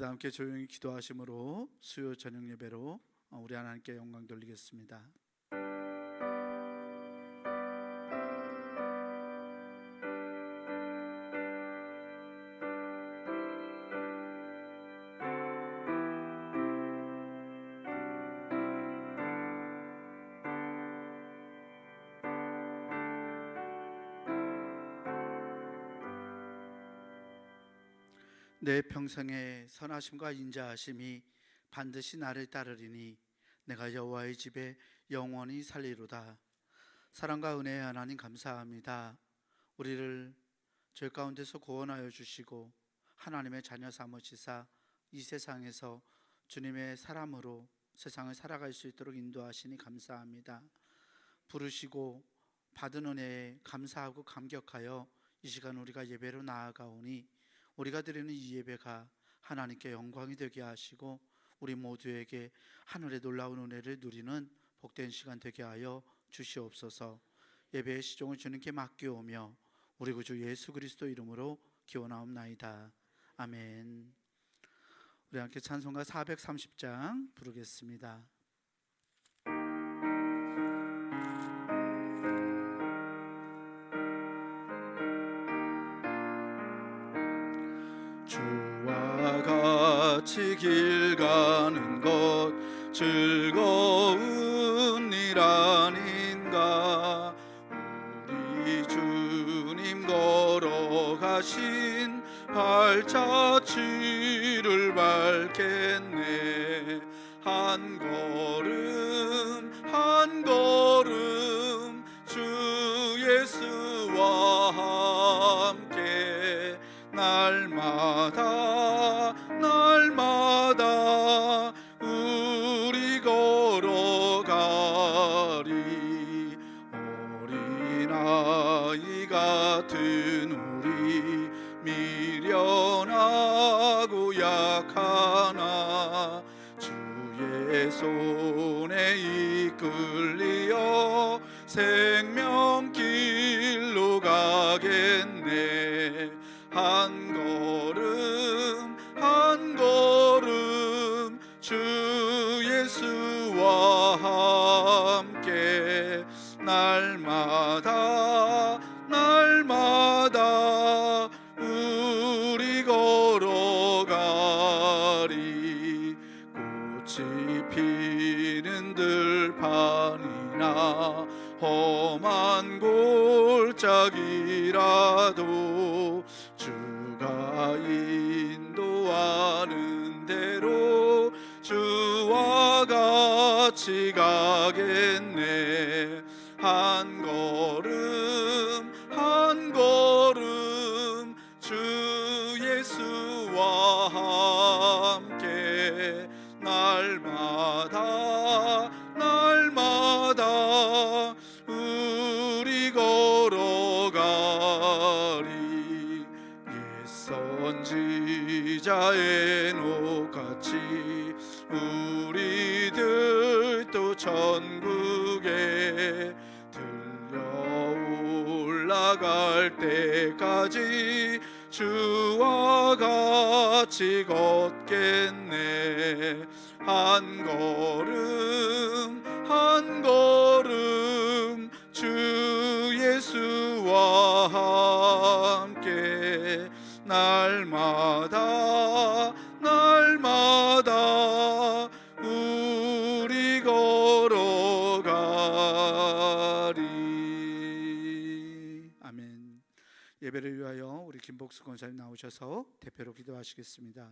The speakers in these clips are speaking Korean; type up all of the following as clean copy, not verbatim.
함께 조용히 기도하심으로 수요 저녁 예배로 우리 하나님께 영광 돌리겠습니다. 내 평생의 선하심과 인자하심이 반드시 나를 따르리니 내가 여호와의 집에 영원히 살리로다. 사랑과 은혜의 하나님 감사합니다. 우리를 죄 가운데서 구원하여 주시고 하나님의 자녀 삼으시사 이 세상에서 주님의 사람으로 세상을 살아갈 수 있도록 인도하시니 감사합니다. 부르시고 받은 은혜에 감사하고 감격하여 이 시간 우리가 예배로 나아가오니 우리가 드리는 이 예배가 하나님께 영광이 되게 하시고 우리 모두에게 하늘의 놀라운 은혜를 누리는 복된 시간 되게 하여 주시옵소서. 예배의 시종을 주님께 맡기오며 우리 구주 예수 그리스도 이름으로 기원하옵나이다. 아멘. 우리 함께 찬송가 430장 부르겠습니다. 주와 같이 길 가는 것 즐거운 일 아닌가. 우리 주님 걸어가신 발자취를 밟겠네. 한 걸음 한 걸음 주 예수와 함께 날마다 날마다 우리 걸어가리. 어린아이 같은 우리 미련하고 약하나 주의 손에 이끌리어 생명길로 가겠네. 한 걸음 한 걸음 주 예수와 함께 날마다 날마다 우리 걸어가리. 꽃이 피는 들판이나 험한 골짜기라도 주가 인도하는 대로 주와 같이 가겠네. 한 걸음 한 걸음 주 예수와 함께 날마다 날마다 우리 걸어가리. 옛 선지자 에녹같이 우리들도 천국에 들려 올라갈 때까지 주와 같이 걷겠네. 한 걸음 한 걸음 주 예수와 함께 날마다 날마다 우리 걸어가리. 아멘. 예배를 위하여 우리 김복수 권사님 나오셔서 대표로 기도하시겠습니다.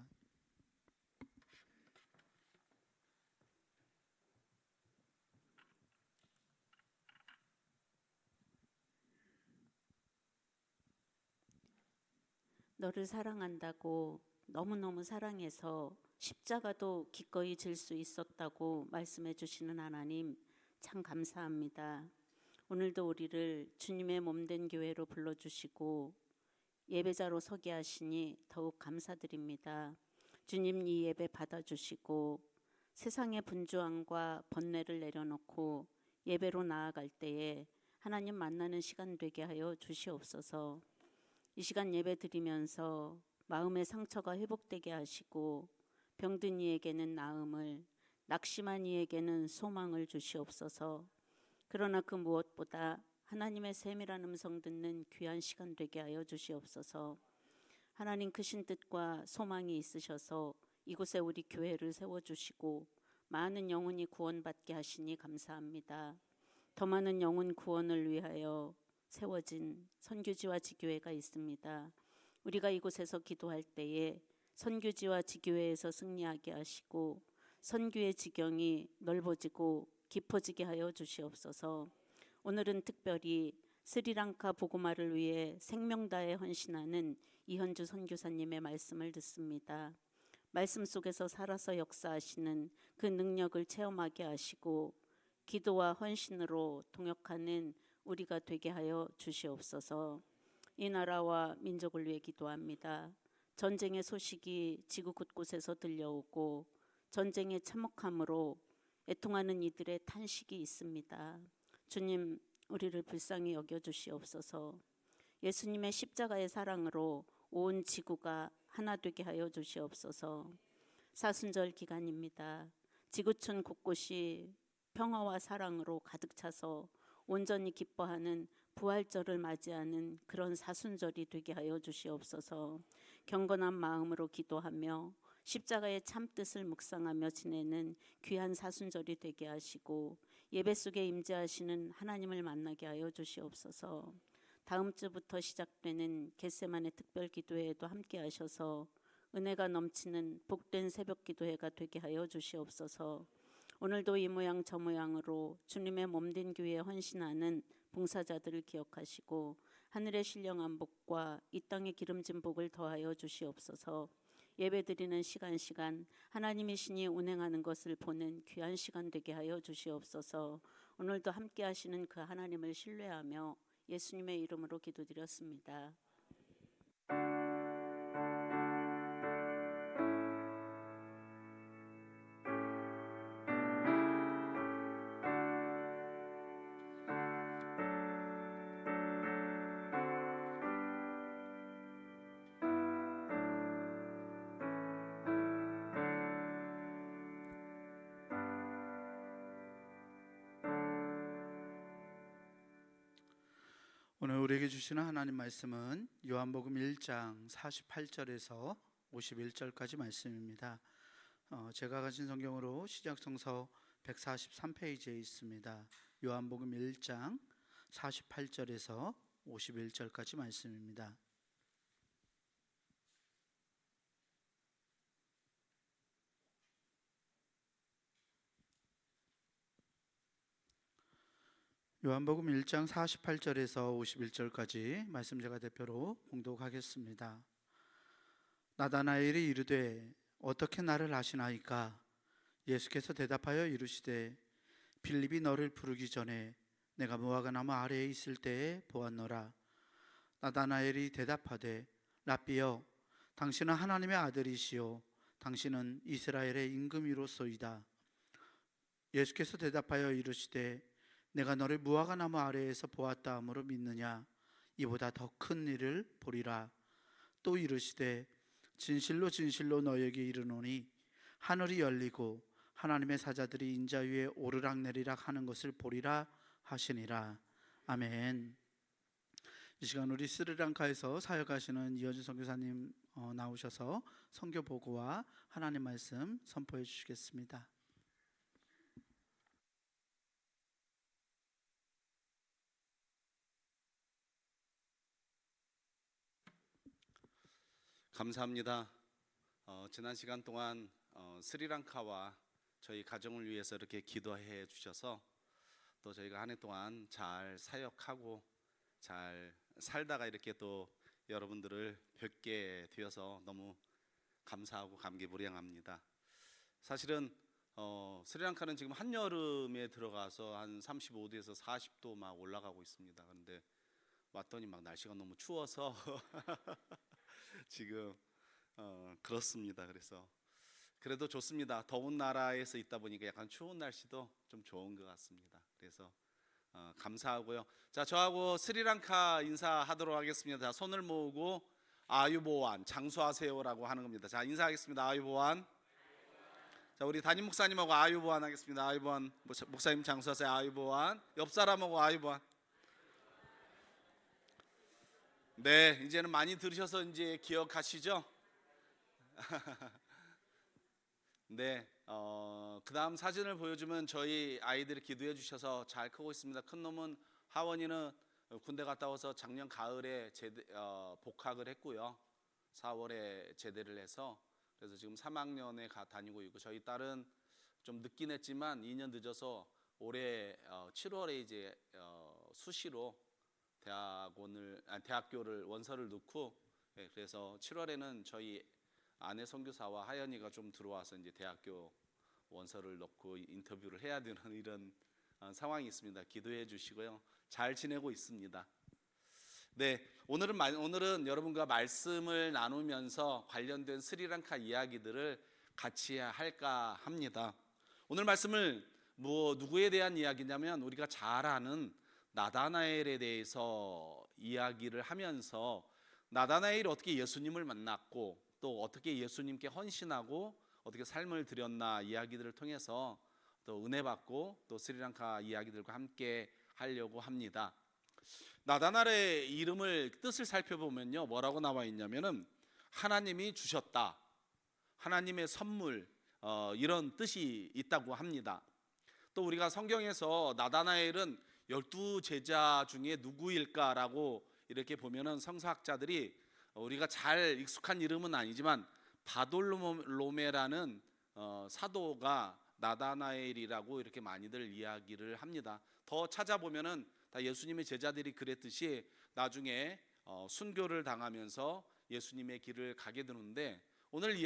너를 사랑한다고 너무너무 사랑해서 십자가도 기꺼이 질 수 있었다고 말씀해 주시는 하나님 참 감사합니다. 오늘도 우리를 주님의 몸된 교회로 불러주시고 예배자로 서게 하시니 더욱 감사드립니다. 주님 이 예배 받아주시고 세상의 분주함과 번뇌를 내려놓고 예배로 나아갈 때에 하나님 만나는 시간 되게 하여 주시옵소서. 이 시간 예배 드리면서 마음의 상처가 회복되게 하시고 병든 이에게는 나음을, 낙심한 이에게는 소망을 주시옵소서. 그러나 그 무엇보다 하나님의 세밀한 음성 듣는 귀한 시간 되게 하여 주시옵소서. 하나님 크신 뜻과 소망이 있으셔서 이곳에 우리 교회를 세워주시고 많은 영혼이 구원받게 하시니 감사합니다. 더 많은 영혼 구원을 위하여 세워진 선교지와 지교회가 있습니다. 우리가 이곳에서 기도할 때에 선교지와 지교회에서 승리하게 하시고 선교의 지경이 넓어지고 깊어지게 하여 주시옵소서. 오늘은 특별히 스리랑카 복음화를 위해 생명 다해 헌신하는 이현주 선교사님의 말씀을 듣습니다. 말씀 속에서 살아서 역사하시는 그 능력을 체험하게 하시고 기도와 헌신으로 동역하는 우리가 되게 하여 주시옵소서. 이 나라와 민족을 위해 기도합니다. 전쟁의 소식이 지구 곳곳에서 들려오고 전쟁의 참혹함으로 애통하는 이들의 탄식이 있습니다. 주님, 우리를 불쌍히 여겨주시옵소서. 예수님의 십자가의 사랑으로 온 지구가 하나 되게 하여 주시옵소서. 사순절 기간입니다. 지구촌 곳곳이 평화와 사랑으로 가득 차서 온전히 기뻐하는 부활절을 맞이하는 그런 사순절이 되게 하여 주시옵소서. 경건한 마음으로 기도하며 십자가의 참뜻을 묵상하며 지내는 귀한 사순절이 되게 하시고 예배 속에 임재하시는 하나님을 만나게 하여 주시옵소서. 다음 주부터 시작되는 겟세마네 특별 기도회에도 함께 하셔서 은혜가 넘치는 복된 새벽 기도회가 되게 하여 주시옵소서. 오늘도 이 모양 저 모양으로 주님의 몸된 교회에 헌신하는 봉사자들을 기억하시고 하늘의 신령한 복과 이 땅의 기름진 복을 더하여 주시옵소서. 예배드리는 시간 하나님의 신이 운행하는 것을 보는 귀한 시간 되게 하여 주시옵소서. 오늘도 함께 하시는 그 하나님을 신뢰하며 예수님의 이름으로 기도드렸습니다. 오늘 우리에게 주시는 하나님 말씀은 요한복음 1장 48절에서 51절까지 말씀입니다. 제가 가진 성경으로 시작성서 143페이지에 있습니다. 요한복음 1장 48절에서 51절까지 말씀입니다. 요한복음 1장 48절에서 51절까지 말씀 제가 대표로 봉독하겠습니다. 나다나엘이 이르되 어떻게 나를 아시나이까? 예수께서 대답하여 이르시되 빌립이 너를 부르기 전에 내가 무화과나무 아래에 있을 때에 보았노라. 나다나엘이 대답하되 랍비여, 당신은 하나님의 아들이시요 당신은 이스라엘의 임금이로소이다. 예수께서 대답하여 이르시되 내가 너를 무화과나무 아래에서 보았다 함으로 믿느냐? 이보다 더 큰 일을 보리라. 또 이르시되 진실로 진실로 너에게 이르노니 하늘이 열리고 하나님의 사자들이 인자 위에 오르락내리락 하는 것을 보리라 하시니라. 아멘. 이 시간 우리 스리랑카에서 사역하시는 이현주 선교사님 나오셔서 선교 보고와 하나님 말씀 선포해 주시겠습니다. 감사합니다. 지난 시간 동안 스리랑카와 저희 가정을 위해서 이렇게 기도해 주셔서 또 저희가 한 해 동안 잘 사역하고 잘 살다가 이렇게 또 여러분들을 뵙게 되어서 너무 감사하고 감개무량합니다. 사실은 스리랑카는 지금 한여름에 들어가서 한 35도에서 40도 막 올라가고 있습니다. 그런데 왔더니 막 날씨가 너무 추워서 지금 그렇습니다. 그래서 그래도 좋습니다. 더운 나라에서 있다 보니까 약간 추운 날씨도 좀 좋은 것 같습니다. 그래서 감사하고요. 자, 저하고 스리랑카 인사하도록 하겠습니다. 자, 손을 모으고 아유보완 장수하세요라고 하는 겁니다. 자, 인사하겠습니다. 아유보완. 자, 우리 담임 목사님하고 아유보안 하겠습니다. 아유보안 목사님 장수하세요. 아유보안. 옆 사람하고 아유보안. 네, 이제는 많이 들으셔서 이제 기억하시죠? 네, 그 다음 사진을 보여주면 저희 아이들이 기도해 주셔서 잘 크고 있습니다. 큰 놈은 하원이는 군대 갔다 와서 작년 가을에 복학을 했고요. 4월에 제대를 해서 그래서 지금 3학년에 다니고 있고, 저희 딸은 좀 늦긴 했지만 2년 늦어서 올해 7월에 이제 수시로 대학교를 원서를 넣고, 그래서 7월에는 저희 아내 선교사와 하연이가 좀 들어와서 이제 대학교 원서를 넣고 인터뷰를 해야 되는 이런 상황이 있습니다. 기도해 주시고요. 잘 지내고 있습니다. 네, 오늘은 여러분과 말씀을 나누면서 관련된 스리랑카 이야기들을 같이 할까 합니다. 오늘 말씀을 누구에 대한 이야기냐면 우리가 잘 아는 나다나엘에 대해서 이야기를 하면서, 나다나엘이 어떻게 예수님을 만났고 또 어떻게 예수님께 헌신하고 어떻게 삶을 드렸나 이야기들을 통해서 또 은혜 받고 또 스리랑카 이야기들과 함께 하려고 합니다. 나다나엘의 이름을 뜻을 살펴보면요, 뭐라고 나와 있냐면은 하나님이 주셨다, 하나님의 선물, 이런 뜻이 있다고 합니다. 또 우리가 성경에서 나다나엘은 12제자 중에 누구일까라고 이렇게 보면은 성서학자들이, 우리가 잘 익숙한 이름은 아니지만 바돌로메라는 사도가 나다나엘이라고 이렇게 많이들 이야기를 합니다. 더 찾아보면은 다 예수님의 제자들이 그랬듯이 나중에 순교를 당하면서 예수님의 길을 가게 되는데, 오늘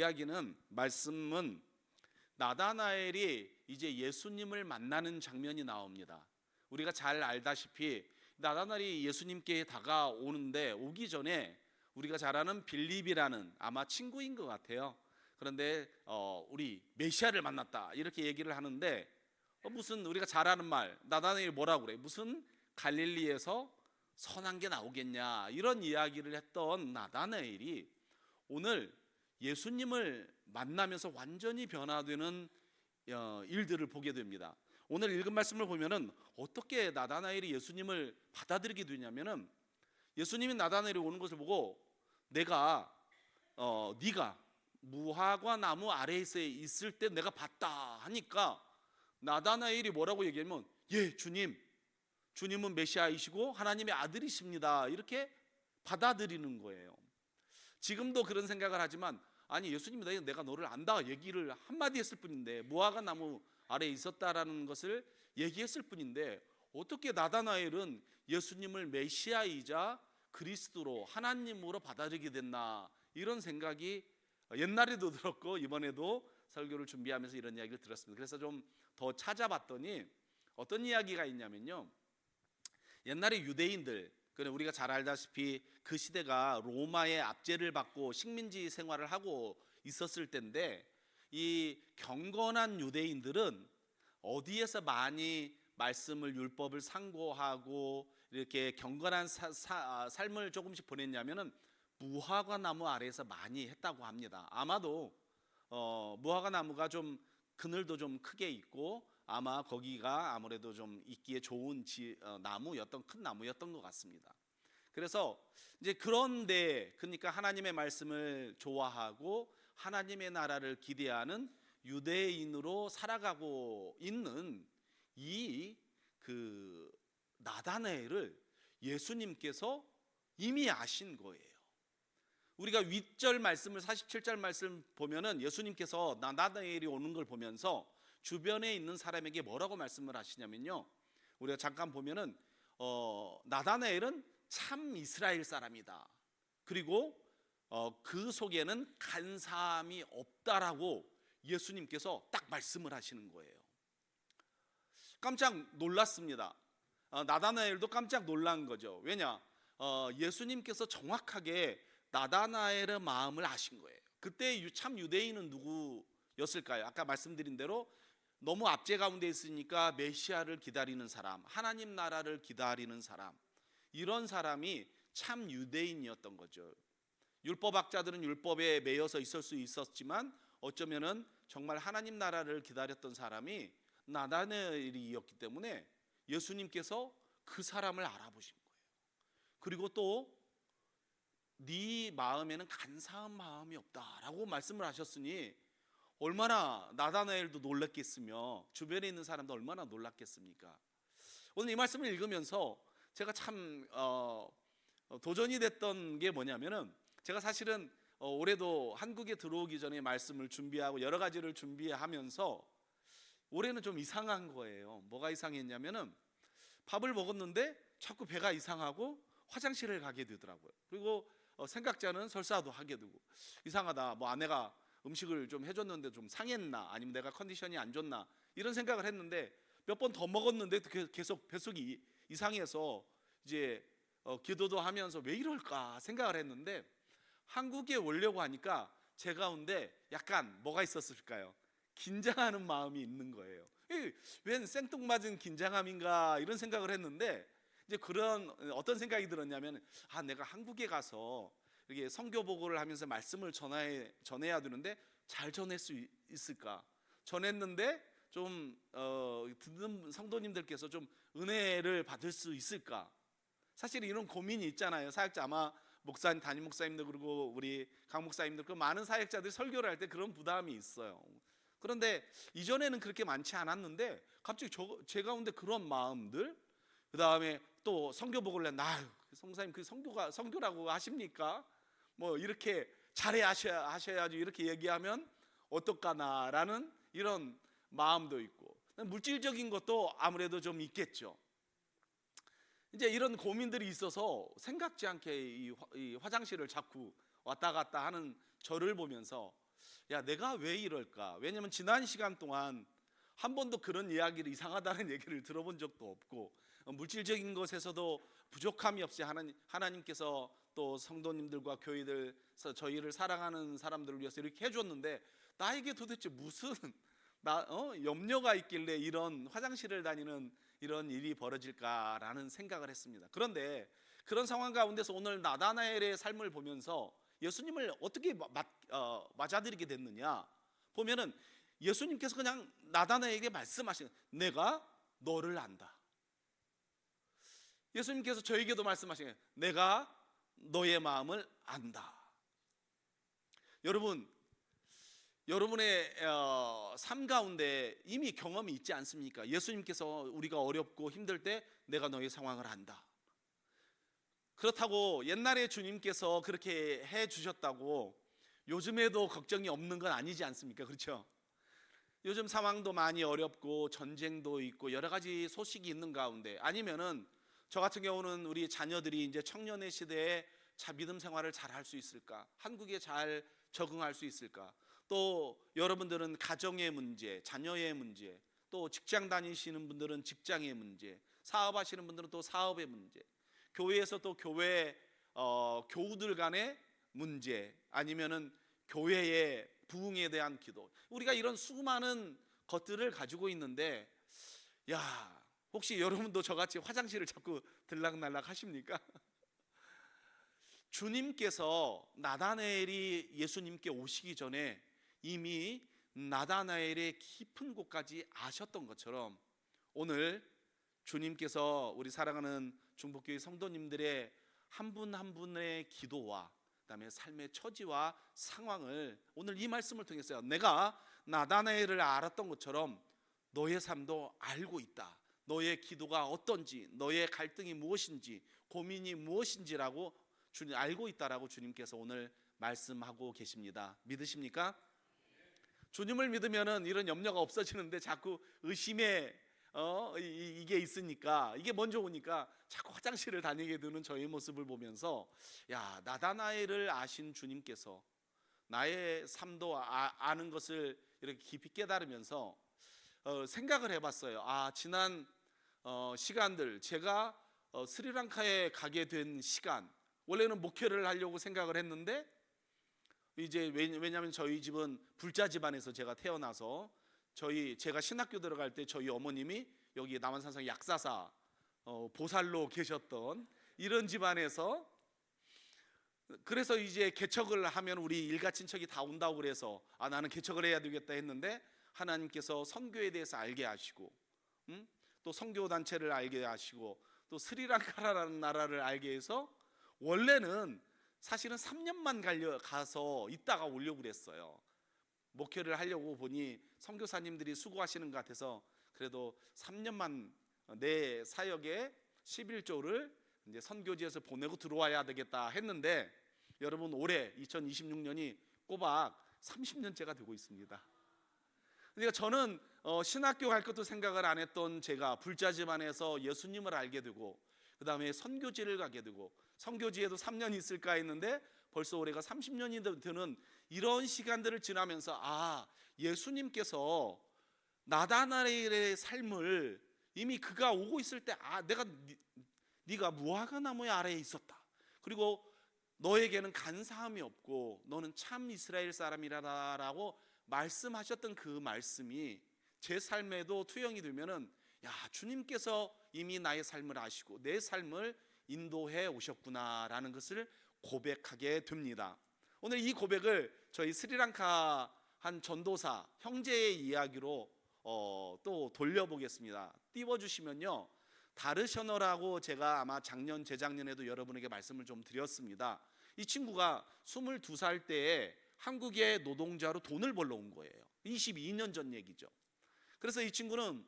말씀은 나다나엘이 이제 예수님을 만나는 장면이 나옵니다. 우리가 잘 알다시피 나다나엘이 예수님께 다가오는데, 오기 전에 우리가 잘 아는 빌립이라는 아마 친구인 것 같아요. 그런데 우리 메시아를 만났다 이렇게 얘기를 하는데, 무슨 우리가 잘 아는 말, 나다나엘이 뭐라고 그래? 무슨 갈릴리에서 선한 게 나오겠냐 이런 이야기를 했던 나다나엘이 오늘 예수님을 만나면서 완전히 변화되는 일들을 보게 됩니다. 오늘 읽은 말씀을 보면은 어떻게 나다나엘이 예수님을 받아들이게 되냐면은, 예수님이 나다나엘이 오는 것을 보고 네가 무화과 나무 아래에 있을 때 내가 봤다 하니까, 나다나엘이 뭐라고 얘기하면, 예, 주님은 메시아이시고 하나님의 아들이십니다 이렇게 받아들이는 거예요. 지금도 그런 생각을 하지만, 아니 예수님이 내가 너를 안다 얘기를 한마디 했을 뿐인데, 무화과 나무 아래에 있었다라는 것을 얘기했을 뿐인데, 어떻게 나다나엘은 예수님을 메시아이자 그리스도로 하나님으로 받아들이게 됐나, 이런 생각이 옛날에도 들었고 이번에도 설교를 준비하면서 이런 이야기를 들었습니다. 그래서 좀 더 찾아봤더니 어떤 이야기가 있냐면요, 옛날에 유대인들, 우리가 잘 알다시피 그 시대가 로마의 압제를 받고 식민지 생활을 하고 있었을 때인데, 이 경건한 유대인들은 어디에서 많이 말씀을, 율법을 상고하고 이렇게 경건한 삶을 조금씩 보냈냐면은 무화과 나무 아래에서 많이 했다고 합니다. 아마도 무화과 나무가 좀 그늘도 좀 크게 있고 아마 거기가 아무래도 좀 있기에 좋은 나무였던, 큰 나무였던 것 같습니다. 그래서 이제 그런데, 그러니까 하나님의 말씀을 좋아하고 하나님의 나라를 기대하는 유대인으로 살아가고 있는 이 나다나엘을 예수님께서 이미 아신 거예요. 우리가 윗절 말씀을 47절 말씀 보면은 예수님께서 나다나엘이 오는 걸 보면서 주변에 있는 사람에게 뭐라고 말씀을 하시냐면요, 우리가 잠깐 보면은 나다나엘은 참 이스라엘 사람이다, 그리고 그 속에는 간사함이 없다라고 예수님께서 딱 말씀을 하시는 거예요. 깜짝 놀랐습니다. 나다나엘도 깜짝 놀란 거죠. 왜냐? 예수님께서 정확하게 나다나엘의 마음을 아신 거예요. 그때 참 유대인은 누구였을까요? 아까 말씀드린 대로 너무 압제 가운데 있으니까 메시아를 기다리는 사람, 하나님 나라를 기다리는 사람, 이런 사람이 참 유대인이었던 거죠. 율법학자들은 율법에 매여서 있을 수 있었지만 어쩌면은 정말 하나님 나라를 기다렸던 사람이 나다나엘이었기 때문에 예수님께서 그 사람을 알아보신 거예요. 그리고 또 네 마음에는 간사한 마음이 없다라고 말씀을 하셨으니 얼마나 나다나엘도 놀랐겠으며 주변에 있는 사람도 얼마나 놀랐겠습니까? 오늘 이 말씀을 읽으면서 제가 참 도전이 됐던 게 뭐냐면은, 제가 사실은 올해도 한국에 들어오기 전에 말씀을 준비하고 여러 가지를 준비하면서 올해는 좀 이상한 거예요. 뭐가 이상했냐면은 밥을 먹었는데 자꾸 배가 이상하고 화장실을 가게 되더라고요. 그리고 생각자는 설사도 하게 되고, 이상하다, 뭐 아내가 음식을 좀 해줬는데 좀 상했나, 아니면 내가 컨디션이 안 좋나, 이런 생각을 했는데 몇 번 더 먹었는데 계속 뱃속이 이상해서 이제 기도도 하면서 왜 이럴까 생각을 했는데, 한국에 오려고 하니까 제 가운데 약간 뭐가 있었을까요? 긴장하는 마음이 있는 거예요. 웬 생뚱맞은 긴장함인가 이런 생각을 했는데, 이제 그런 어떤 생각이 들었냐면, 내가 한국에 가서 이렇게 선교 보고를 하면서 말씀을 전해야 되는데 잘 전할 수 있을까? 전했는데 좀 듣는 성도님들께서 좀 은혜를 받을 수 있을까? 사실 이런 고민이 있잖아요. 사역자, 아마 목사님, 담임 목사님들, 그리고 우리 강 목사님들, 그 많은 사역자들이 설교를 할 때 그런 부담이 있어요. 그런데 이전에는 그렇게 많지 않았는데 갑자기 제 가운데 그런 마음들, 그 다음에 또 선교 보고를 했는데, 성사님 그 선교라고 하십니까? 뭐 이렇게 하셔야지 이렇게 얘기하면 어떨까나라는 이런 마음도 있고, 물질적인 것도 아무래도 좀 있겠죠. 이제 이런 고민들이 있어서 생각지 않게 이 화장실을 자꾸 왔다 갔다 하는 저를 보면서, 내가 왜 이럴까? 왜냐면 지난 시간 동안 한 번도 그런 이야기를, 이상하다는 얘기를 들어본 적도 없고, 물질적인 것에서도 부족함이 없이 하나님께서 또 성도님들과 교회들, 저희를 사랑하는 사람들을 위해서 이렇게 해줬는데, 나에게 도대체 무슨 염려가 있길래 이런 화장실을 다니는 이런 일이 벌어질까라는 생각을 했습니다. 그런데 그런 상황 가운데서 오늘 나다나엘의 삶을 보면서 예수님을 어떻게 맞아들이게 됐느냐 보면은, 예수님께서 그냥 나다나엘에게 말씀하시는, 내가 너를 안다. 예수님께서 저에게도 말씀하시는, 내가 너의 마음을 안다. 여러분의 삶 가운데 이미 경험이 있지 않습니까? 예수님께서 우리가 어렵고 힘들 때 내가 너의 상황을 안다. 그렇다고 옛날에 주님께서 그렇게 해 주셨다고 요즘에도 걱정이 없는 건 아니지 않습니까? 그렇죠? 요즘 상황도 많이 어렵고 전쟁도 있고 여러 가지 소식이 있는 가운데, 아니면은 저 같은 경우는 우리 자녀들이 이제 청년의 시대에 믿음 생활을 잘 할 수 있을까? 한국에 잘 적응할 수 있을까? 또 여러분들은 가정의 문제, 자녀의 문제, 또 직장 다니시는 분들은 직장의 문제, 사업하시는 분들은 또 사업의 문제, 교회에서 또 교회 교우들 간의 문제, 아니면은 교회의 부흥에 대한 기도, 우리가 이런 수많은 것들을 가지고 있는데, 혹시 여러분도 저같이 화장실을 자꾸 들락날락 하십니까? 주님께서 나다나엘이 예수님께 오시기 전에 이미 나다나엘의 깊은 곳까지 아셨던 것처럼, 오늘 주님께서 우리 사랑하는 중복교회 성도님들의 한 분 한 분의 기도와 그다음에 삶의 처지와 상황을 오늘 이 말씀을 통해서, 내가 나다나엘을 알았던 것처럼 너의 삶도 알고 있다. 너의 기도가 어떤지, 너의 갈등이 무엇인지, 고민이 무엇인지라고 주님 알고 있다라고 주님께서 오늘 말씀하고 계십니다. 믿으십니까? 주님을 믿으면은 이런 염려가 없어지는데 자꾸 의심에 이게 있으니까, 이게 먼저 오니까 자꾸 화장실을 다니게 되는 저의 모습을 보면서, 나다나엘을 아신 주님께서 나의 삶도 아는 것을 이렇게 깊이 깨달으면서 생각을 해봤어요. 지난 시간들, 제가 스리랑카에 가게 된 시간, 원래는 목회를 하려고 생각을 했는데, 이제 왜냐하면 저희 집은 불자 집안에서 제가 태어나서, 제가 신학교 들어갈 때 저희 어머님이 여기 남한산성 약사사 보살로 계셨던 이런 집안에서 그래서 이제 개척을 하면 우리 일가 친척이 다 온다고 그래서 나는 개척을 해야 되겠다 했는데 하나님께서 선교에 대해서 알게 하시고, 또 선교 단체를 알게 하시고, 또 스리랑카라는 나라를 알게 해서 원래는 사실은 3년만 가서 있다가 오려고 그랬어요. 목회를 하려고 보니 선교사님들이 수고하시는 것 같아서 그래도 3년만 내 사역에 11조를 이제 선교지에서 보내고 들어와야 되겠다 했는데, 여러분 올해 2026년이 꼬박 30년째가 되고 있습니다. 그러니까 저는 신학교 갈 것도 생각을 안 했던 제가 불자 집안에서 예수님을 알게 되고, 그 다음에 선교지를 가게 되고, 선교지에도 3년 있을까 했는데 벌써 올해가 30년이 되는 이런 시간들을 지나면서 예수님께서 나다나엘의 삶을 이미 그가 오고 있을 때 네가 무화과 나무의 아래에 있었다, 그리고 너에게는 간사함이 없고 너는 참 이스라엘 사람이라라고 말씀하셨던 그 말씀이 제 삶에도 투영이 되면은 주님께서 이미 나의 삶을 아시고 내 삶을 인도해 오셨구나라는 것을 고백하게 됩니다. 오늘 이 고백을 저희 스리랑카 한 전도사 형제의 이야기로 또 돌려보겠습니다. 띄워주시면요, 다르셔너라고 제가 아마 작년 재작년에도 여러분에게 말씀을 좀 드렸습니다. 이 친구가 22살 때에 한국의 노동자로 돈을 벌러 온 거예요. 22년 전 얘기죠. 그래서 이 친구는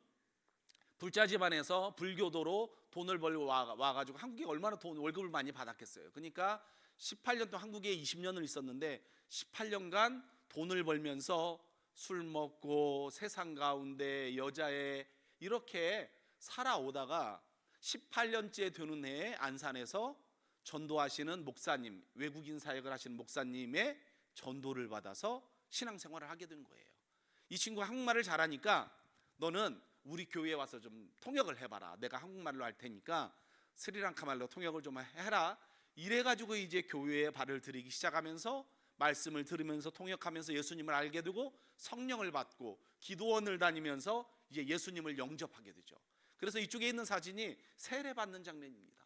불자 집안에서 불교도로 돈을 벌러 와가지고 한국에 얼마나 월급을 많이 받았겠어요. 그러니까 18년 동안 한국에 20년을 있었는데 18년간 돈을 벌면서 술 먹고 세상 가운데 여자애 이렇게 살아오다가 18년째 되는 해에 안산에서 전도하시는 목사님, 외국인 사역을 하시는 목사님의 전도를 받아서 신앙생활을 하게 된 거예요. 이 친구가 한국말을 잘하니까 너는 우리 교회에 와서 좀 통역을 해봐라, 내가 한국말로 할 테니까 스리랑카 말로 통역을 좀 해라, 이래가지고 이제 교회에 발을 들이기 시작하면서 말씀을 들으면서 통역하면서 예수님을 알게 되고 성령을 받고 기도원을 다니면서 이제 예수님을 영접하게 되죠. 그래서 이쪽에 있는 사진이 세례받는 장면입니다.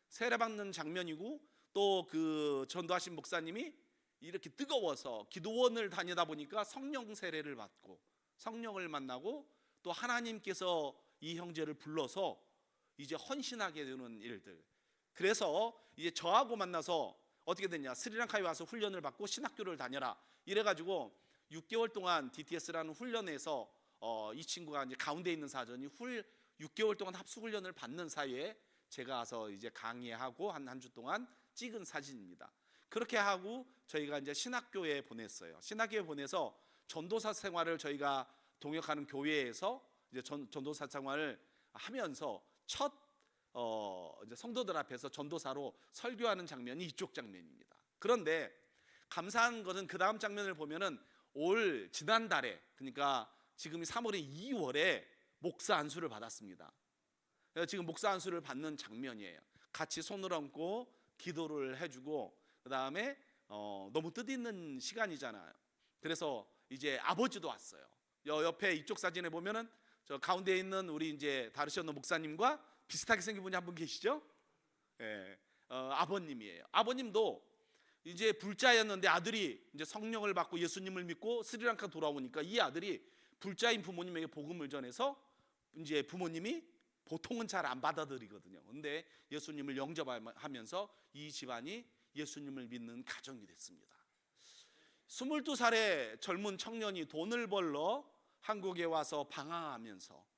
세례받는 장면이고, 또 그 전도하신 목사님이 이렇게 뜨거워서 기도원을 다니다 보니까 성령 세례를 받고 성령을 만나고, 또 하나님께서 이 형제를 불러서 이제 헌신하게 되는 일들. 그래서 이제 저하고 만나서 어떻게 됐냐, 스리랑카에 와서 훈련을 받고 신학교를 다녀라 이래가지고 6개월 동안 DTS라는 훈련에서 이 친구가 이제 가운데 있는 사전이 6개월 동안 합숙훈련을 받는 사이에 제가 와서 이제 강의하고 한 주 동안 찍은 사진입니다. 그렇게 하고 저희가 이제 신학교에 보냈어요. 신학교에 보내서 전도사 생활을 저희가 동역하는 교회에서 이제 전도사 생활을 하면서 첫 이제 성도들 앞에서 전도사로 설교하는 장면이 이쪽 장면입니다. 그런데 감사한 것은 그 다음 장면을 보면은 지난달에, 그러니까 지금이 3월에 2월에 목사 안수를 받았습니다. 지금 목사 안수를 받는 장면이에요. 같이 손을 얹고 기도를 해주고, 그 다음에 너무 뜻있는 시간이잖아요. 그래서 이제 아버지도 왔어요. 옆에 이쪽 사진에 보면은 저 가운데 있는 우리 이제 다르셔너 목사님과 비슷하게 생긴 분이 한 분 계시죠? 예, 아버님이에요. 아버님도 이제 불자였는데 아들이 이제 성령을 받고 예수님을 믿고 스리랑카 돌아오니까 이 아들이 불자인 부모님에게 복음을 전해서 이제 부모님이 보통은 잘 안 받아들이거든요. 근데 예수님을 영접하면서 이 집안이 예수님을 믿는 가정이 됐습니다. 22살의 젊은 청년이 돈을 벌러 한국에 와서 방황하면서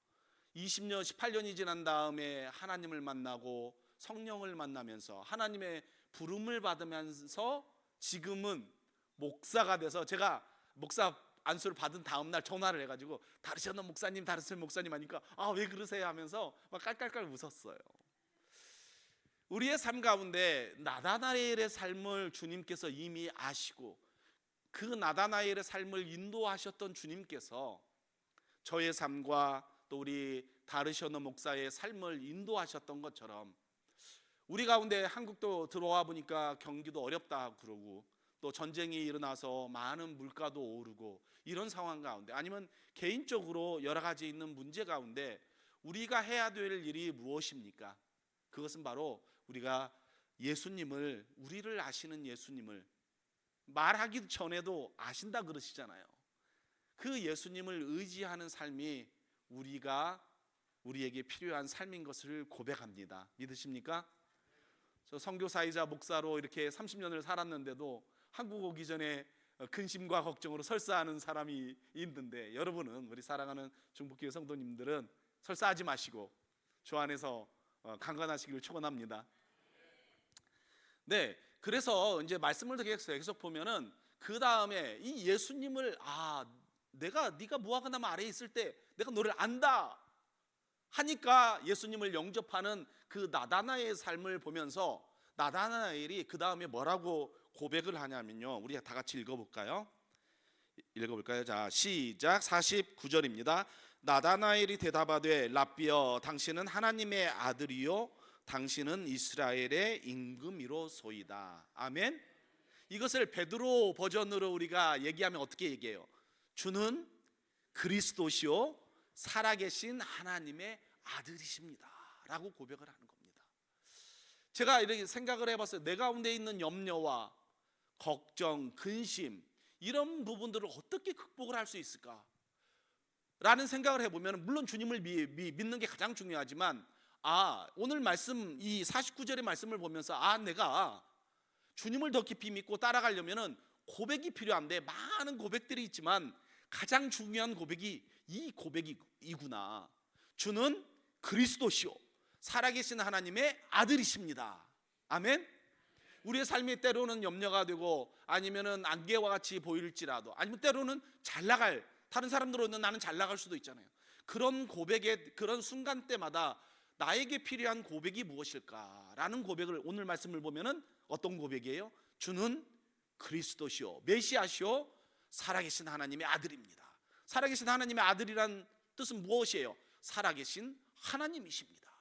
20년, 18년이 지난 다음에 하나님을 만나고 성령을 만나면서 하나님의 부름을 받으면서 지금은 목사가 돼서, 제가 목사 안수를 받은 다음 날 전화를 해가지고 다르셔너 목사님, 다르셔너 목사님 하니까 왜 그러세요 하면서 막 깔깔깔 웃었어요. 우리의 삶 가운데 나다나엘의 삶을 주님께서 이미 아시고 그 나다나엘의 삶을 인도하셨던 주님께서 저의 삶과 또 우리 다르셔너 목사의 삶을 인도하셨던 것처럼 우리 가운데 한국도 들어와 보니까 경기도 어렵다 그러고, 또 전쟁이 일어나서 많은 물가도 오르고 이런 상황 가운데, 아니면 개인적으로 여러 가지 있는 문제 가운데 우리가 해야 될 일이 무엇입니까? 그것은 바로 우리가 예수님을, 우리를 아시는 예수님을 말하기 전에도 아신다 그러시잖아요. 그 예수님을 의지하는 삶이 우리에게 필요한 삶인 것을 고백합니다. 믿으십니까? 저 선교사이자 목사로 이렇게 30년을 살았는데도 한국 오기 전에 근심과 걱정으로 설사하는 사람이 있는데, 여러분은, 우리 사랑하는 중북교회 성도님들은 설사하지 마시고 주 안에서 강건하시기를 축원합니다. 네, 그래서 이제 말씀을 계속 보면은 그 다음에 이 예수님을 네가 무화과나무 아래에 있을 때 내가 너를 안다 하니까 예수님을 영접하는 그 나다나엘의 삶을 보면서 나다나엘이 그 다음에 뭐라고 고백을 하냐면요, 우리 다 같이 읽어볼까요? 자, 시작. 49절입니다. 나다나엘이 대답하되 랍비여, 당신은 하나님의 아들이요 당신은 이스라엘의 임금이로소이다. 아멘. 이것을 베드로 버전으로 우리가 얘기하면 어떻게 얘기해요? 주는 그리스도시요 살아계신 하나님의 아들이십니다 라고 고백을 하는 겁니다. 제가 이렇게 생각을 해봤어요. 내 가운데 있는 염려와 걱정, 근심, 이런 부분들을 어떻게 극복을 할 수 있을까 라는 생각을 해보면, 물론 주님을 믿는 게 가장 중요하지만, 오늘 말씀, 이 49절의 말씀을 보면서 내가 주님을 더 깊이 믿고 따라가려면 고백이 필요한데, 많은 고백들이 있지만 가장 중요한 고백이 이 고백이구나. 주는 그리스도시요 살아계신 하나님의 아들이십니다. 아멘. 우리의 삶이 때로는 염려가 되고, 아니면은 안개와 같이 보일지라도, 아니면 때로는 잘 나갈, 다른 사람들로는 나는 잘 나갈 수도 있잖아요. 그런 고백의 그런 순간 때마다 나에게 필요한 고백이 무엇일까라는 고백을, 오늘 말씀을 보면은 어떤 고백이에요? 주는 그리스도시요 메시아시요 살아계신 하나님의 아들입니다. 살아계신 하나님의 아들이란 뜻은 무엇이에요? 살아계신 하나님이십니다.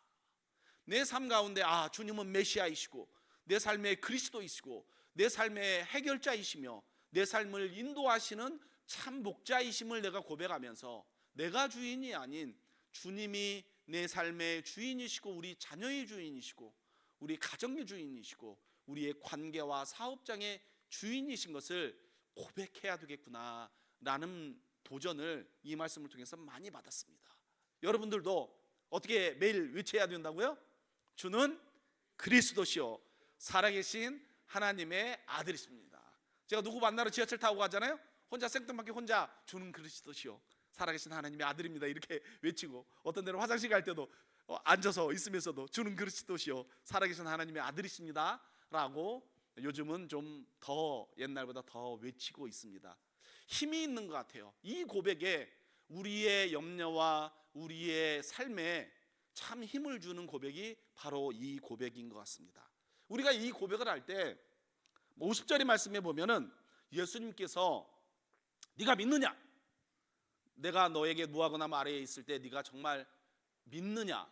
내 삶 가운데 주님은 메시아이시고 내 삶의 그리스도이시고 내 삶의 해결자이시며 내 삶을 인도하시는 참 목자이심을 내가 고백하면서, 내가 주인이 아닌 주님이 내 삶의 주인이시고 우리 자녀의 주인이시고 우리 가정의 주인이시고 우리의 관계와 사업장의 주인이신 것을 고백해야 되겠구나 라는 도전을 이 말씀을 통해서 많이 받았습니다. 여러분들도 어떻게 매일 외쳐야 된다고요? 주는 그리스도시요 살아계신 하나님의 아들이십니다. 제가 누구 만나러 지하철 타고 가잖아요. 혼자 생뚱맞게 혼자 주는 그리스도시요 살아계신 하나님의 아들입니다 이렇게 외치고, 어떤 데는 화장실 갈 때도 앉아서 있으면서도 주는 그리스도시요 살아계신 하나님의 아들이십니다 라고 요즘은 좀 더 옛날보다 더 외치고 있습니다. 힘이 있는 것 같아요. 이 고백에 우리의 염려와 우리의 삶에 참 힘을 주는 고백이 바로 이 고백인 것 같습니다. 우리가 이 고백을 할 때 50절의 말씀에 보면은 예수님께서 네가 믿느냐? 내가 너에게 무화과나무 아래에 있을 때 네가 정말 믿느냐?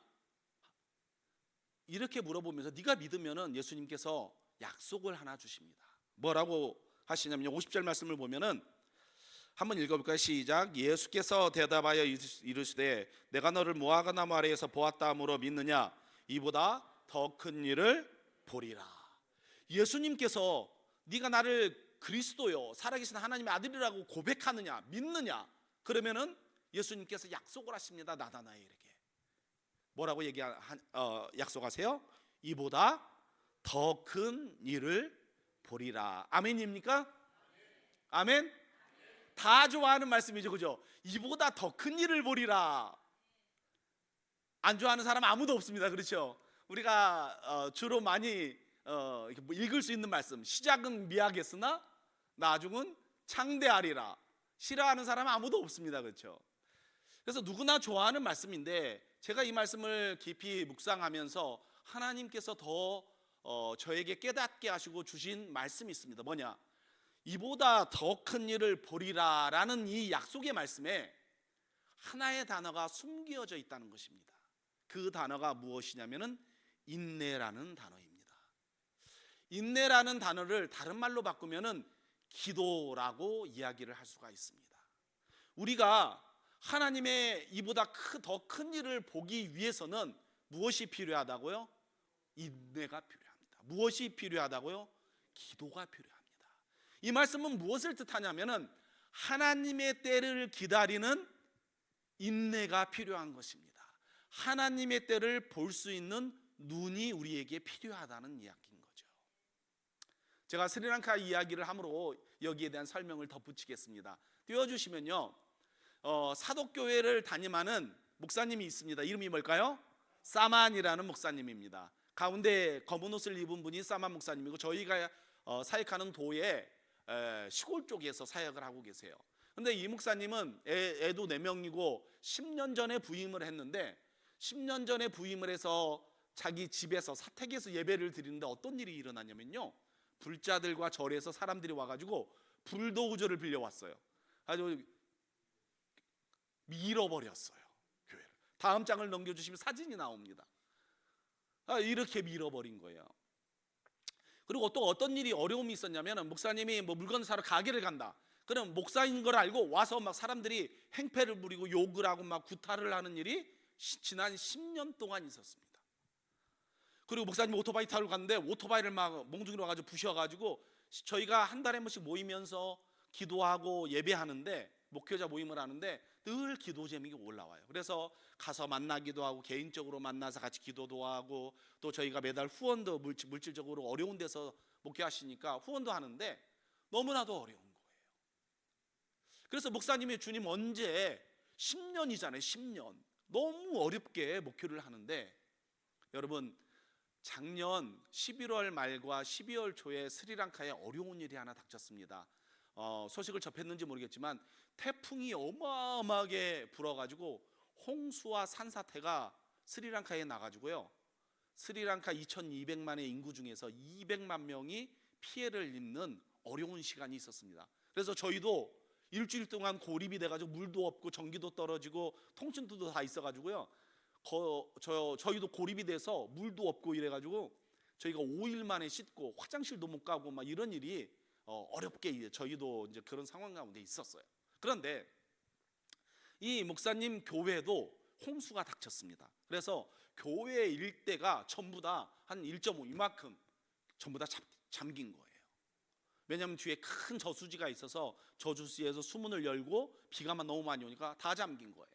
이렇게 물어보면서 네가 믿으면은 예수님께서 약속을 하나 주십니다. 뭐라고 하시냐면요, 50절 말씀을 보면은 한번 읽어볼까요? 시작. 예수께서 대답하여 이르시되 내가 너를 무화과나무 아래에서 보았다 함으로 믿느냐? 이보다 더 큰 일을 보리라. 예수님께서 네가 나를 그리스도요 살아계신 하나님의 아들이라고 고백하느냐, 믿느냐? 그러면은 예수님께서 약속을 하십니다. 나다나엘에게 뭐라고 약속하세요? 이보다 더 큰 일을 보리라. 아멘입니까? 아멘. 다 좋아하는 말씀이죠, 그죠? 이보다 더 큰 일을 보리라. 안 좋아하는 사람 아무도 없습니다, 그렇죠? 우리가 주로 많이 읽을 수 있는 말씀, 시작은 미하겠으나 나중은 창대하리라. 싫어하는 사람 아무도 없습니다, 그렇죠? 그래서 누구나 좋아하는 말씀인데, 제가 이 말씀을 깊이 묵상하면서 하나님께서 더 저에게 깨닫게 하시고 주신 말씀이 있습니다. 뭐냐? 이보다 더 큰 일을 보리라 라는 이 약속의 말씀에 하나의 단어가 숨겨져 있다는 것입니다. 그 단어가 무엇이냐면은 인내라는 단어입니다. 인내라는 단어를 다른 말로 바꾸면은 기도라고 이야기를 할 수가 있습니다. 우리가 하나님의 이보다 더 큰 일을 보기 위해서는 무엇이 필요하다고요? 인내가 필요합니다. 무엇이 필요하다고요? 기도가 필요합니다. 이 말씀은 무엇을 뜻하냐면은 하나님의 때를 기다리는 인내가 필요한 것입니다. 하나님의 때를 볼 수 있는 눈이 우리에게 필요하다는 이야기인 거죠. 제가 스리랑카 이야기를 함으로 여기에 대한 설명을 덧붙이겠습니다. 띄워주시면요, 사독교회를 담임하는 목사님이 있습니다. 이름이 뭘까요? 사만이라는 목사님입니다. 가운데 검은 옷을 입은 분이 사만 목사님이고, 저희가 사역하는 도의 시골 쪽에서 사역을 하고 계세요. 근데 이 목사님은 애도 4명이고 10년 전에 부임을 했는데, 10년 전에 부임을 해서 자기 집에서 사택에서 예배를 드리는데 어떤 일이 일어나냐면요, 불자들과 절에서 사람들이 와가지고 불도우저를 빌려왔어요. 아주 밀어버렸어요, 교회를. 다음 장을 넘겨주시면 사진이 나옵니다. 이렇게 밀어버린 거예요. 그리고 또 어떤 일이 어려움이 있었냐면, 목사님이 뭐 물건 사러 가게를 간다. 그럼 목사인 걸 알고 와서 막 사람들이 행패를 부리고 욕을 하고 막 구타를 하는 일이 지난 10년 동안 있었습니다. 그리고 목사님 오토바이 타러 갔는데 오토바이를 막 몽둥이로 가지고 부셔가지고, 저희가 한 달에 한 번씩 모이면서 기도하고 예배하는데, 목회자 모임을 하는데 늘 기도 제목이 올라와요. 그래서 가서 만나기도 하고, 개인적으로 만나서 같이 기도도 하고, 또 저희가 매달 후원도 물질적으로 어려운 데서 목회하시니까 후원도 하는데 너무나도 어려운 거예요. 그래서 목사님이 주님 언제, 10년이잖아요 10년, 너무 어렵게 목회를 하는데, 여러분 작년 11월 말과 12월 초에 스리랑카에 어려운 일이 하나 닥쳤습니다. 소식을 접했는지 모르겠지만 태풍이 어마어마하게 불어가지고 홍수와 산사태가 스리랑카에 나가지고요, 스리랑카 2200만의 인구 중에서 200만 명이 피해를 입는 어려운 시간이 있었습니다. 그래서 저희도 일주일 동안 고립이 돼가지고 물도 없고 전기도 떨어지고 통신도 다 있어가지고요, 저희도 고립이 돼서 물도 없고 이래가지고 저희가 5일 만에 씻고 화장실도 못 가고 막 이런 일이 어렵게 저희도 이제 그런 상황 가운데 있었어요. 그런데 이 목사님 교회도 홍수가 닥쳤습니다. 그래서 교회 일대가 전부 다 한 1.5 이만큼 전부 다 잠긴 거예요. 왜냐하면 뒤에 큰 저수지가 있어서 저수지에서 수문을 열고 비가만 너무 많이 오니까 다 잠긴 거예요.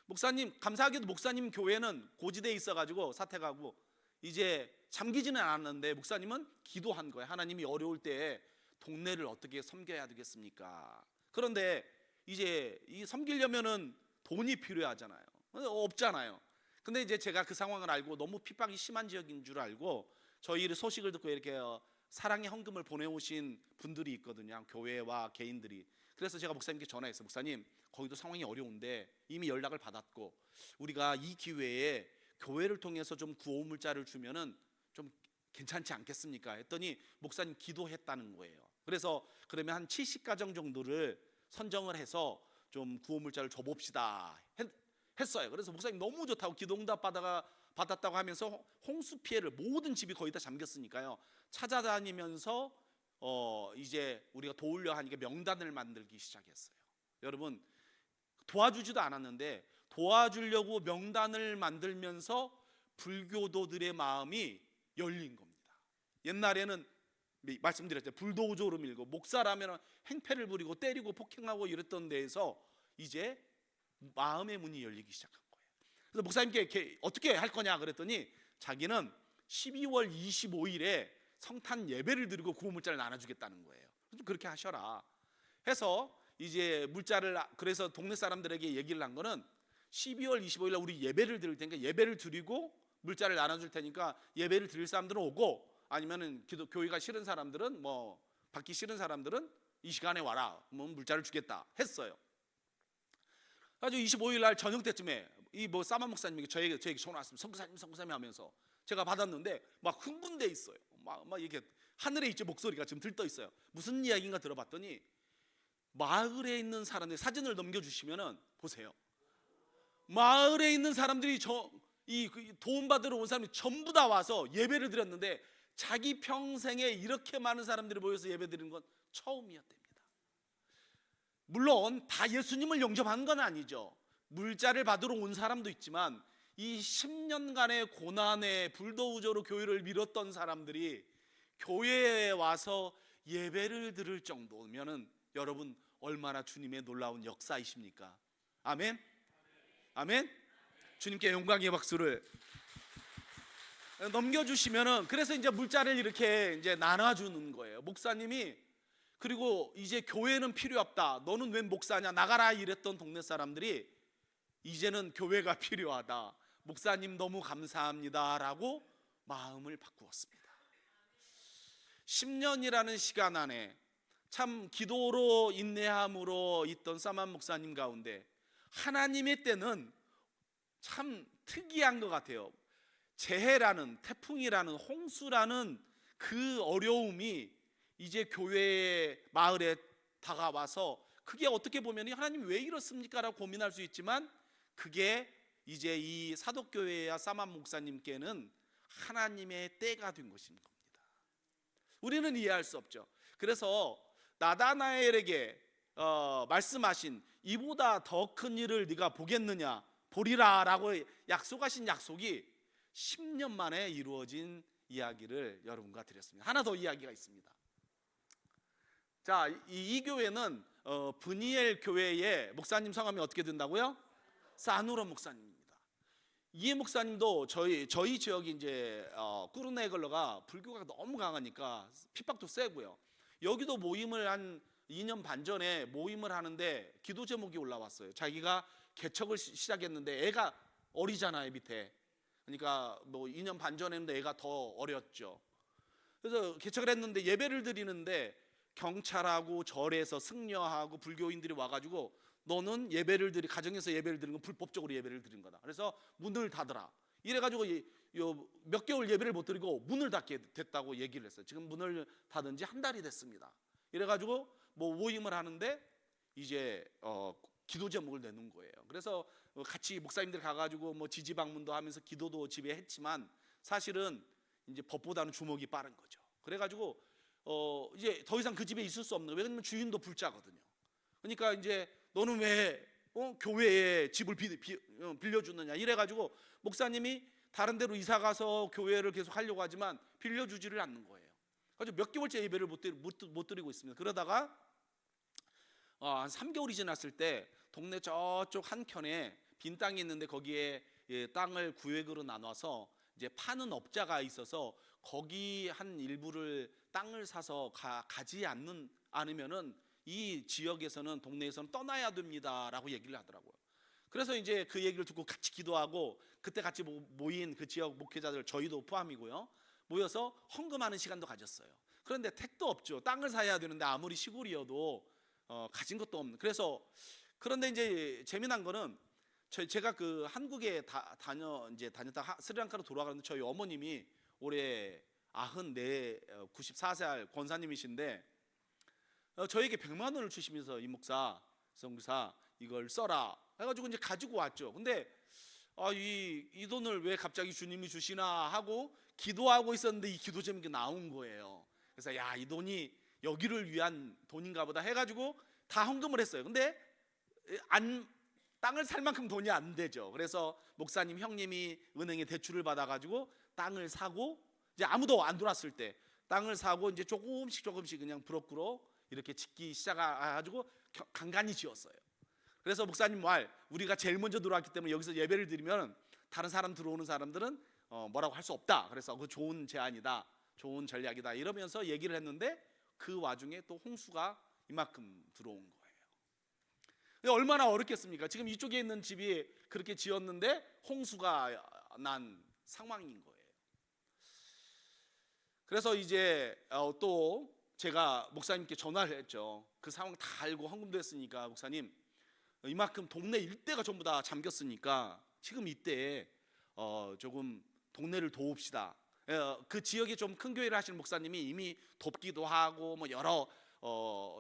목사님, 감사하게도 목사님 교회는 고지대에 있어가지고 사택하고 이제 잠기지는 않았는데, 목사님은 기도한 거예요. 하나님이 어려울 때에 동네를 어떻게 섬겨야 되겠습니까? 그런데 이제 이 섬기려면은 돈이 필요하잖아요. 없잖아요. 근데 이제 제가 그 상황을 알고 너무 핍박이 심한 지역인 줄 알고, 저희 소식을 듣고 이렇게 사랑의 헌금을 보내오신 분들이 있거든요, 교회와 개인들이. 그래서 제가 목사님께 전화했어요. 목사님, 거기도 상황이 어려운데 이미 연락을 받았고, 우리가 이 기회에 교회를 통해서 좀 구호물자를 주면은 좀 괜찮지 않겠습니까? 했더니 목사님 기도했다는 거예요. 그래서 그러면 한 70가정 정도를 선정을 해서 좀 구호물자를 줘봅시다 했어요. 그래서 목사님 너무 좋다고, 기도응답 받았다고 하면서 홍수 피해를, 모든 집이 거의 다 잠겼으니까요, 찾아다니면서 이제 우리가 도우려 하니까 명단을 만들기 시작했어요. 여러분, 도와주지도 않았는데 도와주려고 명단을 만들면서 불교도들의 마음이 열린 겁니다. 옛날에는 말씀드렸죠, 불도저로 밀고, 목사라면 행패를 부리고 때리고 폭행하고 이랬던 데에서 이제 마음의 문이 열리기 시작한 거예요. 그래서 목사님께 어떻게 할 거냐 그랬더니, 자기는 12월 25일에 성탄 예배를 드리고 구호물자를 나눠주겠다는 거예요. 그렇게 하셔라 해서 이제 물자를, 그래서 동네 사람들에게 얘기를 한 거는 12월 25일 날 우리 예배를 드릴 테니까 예배를 드리고 물자를 나눠줄 테니까 예배를 드릴 사람들은 오고, 아니면은 교회가 싫은 사람들은, 뭐 받기 싫은 사람들은 이 시간에 와라, 뭐 물자를 주겠다 했어요. 아주 25일 날 저녁 때쯤에 이 뭐 사만 목사님이 저에게 전화 왔습니다. 선교사님 하면서 제가 받았는데 막 흥분돼 있어요. 막 이렇게 하늘에 있죠, 목소리가 지금 들떠 있어요. 무슨 이야기인가 들어봤더니, 마을에 있는 사람들, 사진을 넘겨주시면은 보세요. 마을에 있는 사람들이 이 도움 받으러 온 사람이 전부 다 와서 예배를 드렸는데, 자기 평생에 이렇게 많은 사람들이 모여서 예배 드리는 건 처음이었답니다. 물론 다 예수님을 영접한 건 아니죠. 물자를 받으러 온 사람도 있지만, 이 10년간의 고난에 불도저로 교회를 밀었던 사람들이 교회에 와서 예배를 드릴 정도면은 여러분 얼마나 주님의 놀라운 역사이십니까? 아멘. 아멘. 주님께 영광의 박수를 넘겨주시면은, 그래서 이제 물자를 이렇게 이제 나눠주는 거예요. 목사님이. 그리고 이제 교회는 필요 없다, 너는 웬 목사냐, 나가라 이랬던 동네 사람들이 이제는 교회가 필요하다, 목사님 너무 감사합니다 라고 마음을 바꾸었습니다. 10년이라는 시간 안에 참 기도로 인내함으로 있던 사만 목사님 가운데 하나님의 때는 참 특이한 것 같아요. 재해라는, 태풍이라는, 홍수라는 그 어려움이 이제 교회의 마을에 다가와서, 그게 어떻게 보면 하나님 왜 이렇습니까? 라고 고민할 수 있지만, 그게 이제 이 사독교회와 사만 목사님께는 하나님의 때가 된 것인 겁니다. 우리는 이해할 수 없죠. 그래서 나다나엘에게 말씀하신 이보다 더 큰 일을 네가 보겠느냐, 보리라 라고 약속하신 약속이 10년 만에 이루어진 이야기를 여러분과 드렸습니다. 하나 더 이야기가 있습니다. 자, 이 교회는 브니엘 교회의 목사님 성함이 어떻게 된다고요? 사누라 목사님입니다. 이 목사님도 저희 지역이 이제 꾸르네글러가 불교가 너무 강하니까 핍박도 세고요. 여기도 모임을 한 2년 반 전에 모임을 하는데 기도 제목이 올라왔어요. 자기가 개척을 시작했는데 애가 어리잖아요, 밑에. 그러니까 뭐 2년 반 전에 했는데 애가 더 어렸죠. 그래서 개척을 했는데 예배를 드리는데 경찰하고 절에서 승려하고 불교인들이 와가지고 너는 가정에서 예배를 드리는 건 불법적으로 예배를 드린 거다. 그래서 문을 닫으라. 이래가지고 몇 개월 예배를 못 드리고 문을 닫게 됐다고 얘기를 했어요. 지금 문을 닫은 지 한 달이 됐습니다. 이래가지고 뭐 모임을 하는데 이제 기도 제목을 내는 거예요. 그래서 같이 목사님들 가가지고 뭐 지지 방문도 하면서 기도도 집에 했지만 사실은 이제 법보다는 주먹이 빠른 거죠. 그래가지고 이제 더 이상 그 집에 있을 수 없는 거예요. 왜냐면 주인도 불자거든요. 그러니까 이제 너는 왜 교회에 집을 빌려주느냐 이래가지고 목사님이 다른 데로 이사 가서 교회를 계속 하려고 하지만 빌려주지를 않는 거예요. 그래서 몇 개월째 예배를 못 드리고 있습니다. 그러다가 한 3개월이 지났을 때 동네 저쪽 한켠에 빈 땅이 있는데 거기에 땅을 구획으로 나눠서 이제 파는 업자가 있어서 거기 한 일부를 땅을 사서 가지 않으면은 이 지역에서는, 동네에서는 떠나야 됩니다라고 얘기를 하더라고요. 그래서 이제 그 얘기를 듣고 같이 기도하고, 그때 같이 모인 그 지역 목회자들, 저희도 포함이고요, 모여서 헌금하는 시간도 가졌어요. 그런데 택도 없죠. 땅을 사야 되는데 아무리 시골이어도 가진 것도 없는. 그런데 이제 재미난 거는 제가 그 한국에 다녔다 스리랑카로 돌아가는데 저희 어머님이 올해 94살 권사님이신데 저에게 100만 원을 주시면서 이 목사, 성교사 이걸 써라 해가지고 이제 가지고 왔죠. 근데 이 돈을 왜 갑자기 주님이 주시나 하고 기도하고 있었는데 이 기도 제목이 나온 거예요. 그래서 이 돈이 여기를 위한 돈인가 보다 해가지고 다 헌금을 했어요. 근데 땅을 살 만큼 돈이 안 되죠. 그래서 목사님 형님이 은행에 대출을 받아가지고 땅을 사고, 이제 아무도 안 들어왔을 때 땅을 사고 이제 조금씩 그냥 부럭부럭 이렇게 짓기 시작해가지고 간간히 지었어요. 그래서 목사님 말, 우리가 제일 먼저 들어왔기 때문에 여기서 예배를 드리면 다른 사람 들어오는 사람들은 뭐라고 할 수 없다. 그래서 그 좋은 제안이다, 좋은 전략이다 이러면서 얘기를 했는데 그 와중에 또 홍수가 이만큼 들어온 거예요. 얼마나 어렵겠습니까? 지금 이쪽에 있는 집이 그렇게 지었는데 홍수가 난 상황인 거예요. 그래서 이제 또 제가 목사님께 전화를 했죠. 그 상황 다 알고 헌금도 했으니까, 목사님 이만큼 동네 일대가 전부 다 잠겼으니까 지금 이때에 조금 동네를 도웁시다. 그 지역에 좀 큰 교회를 하시는 목사님이 이미 돕기도 하고 뭐 여러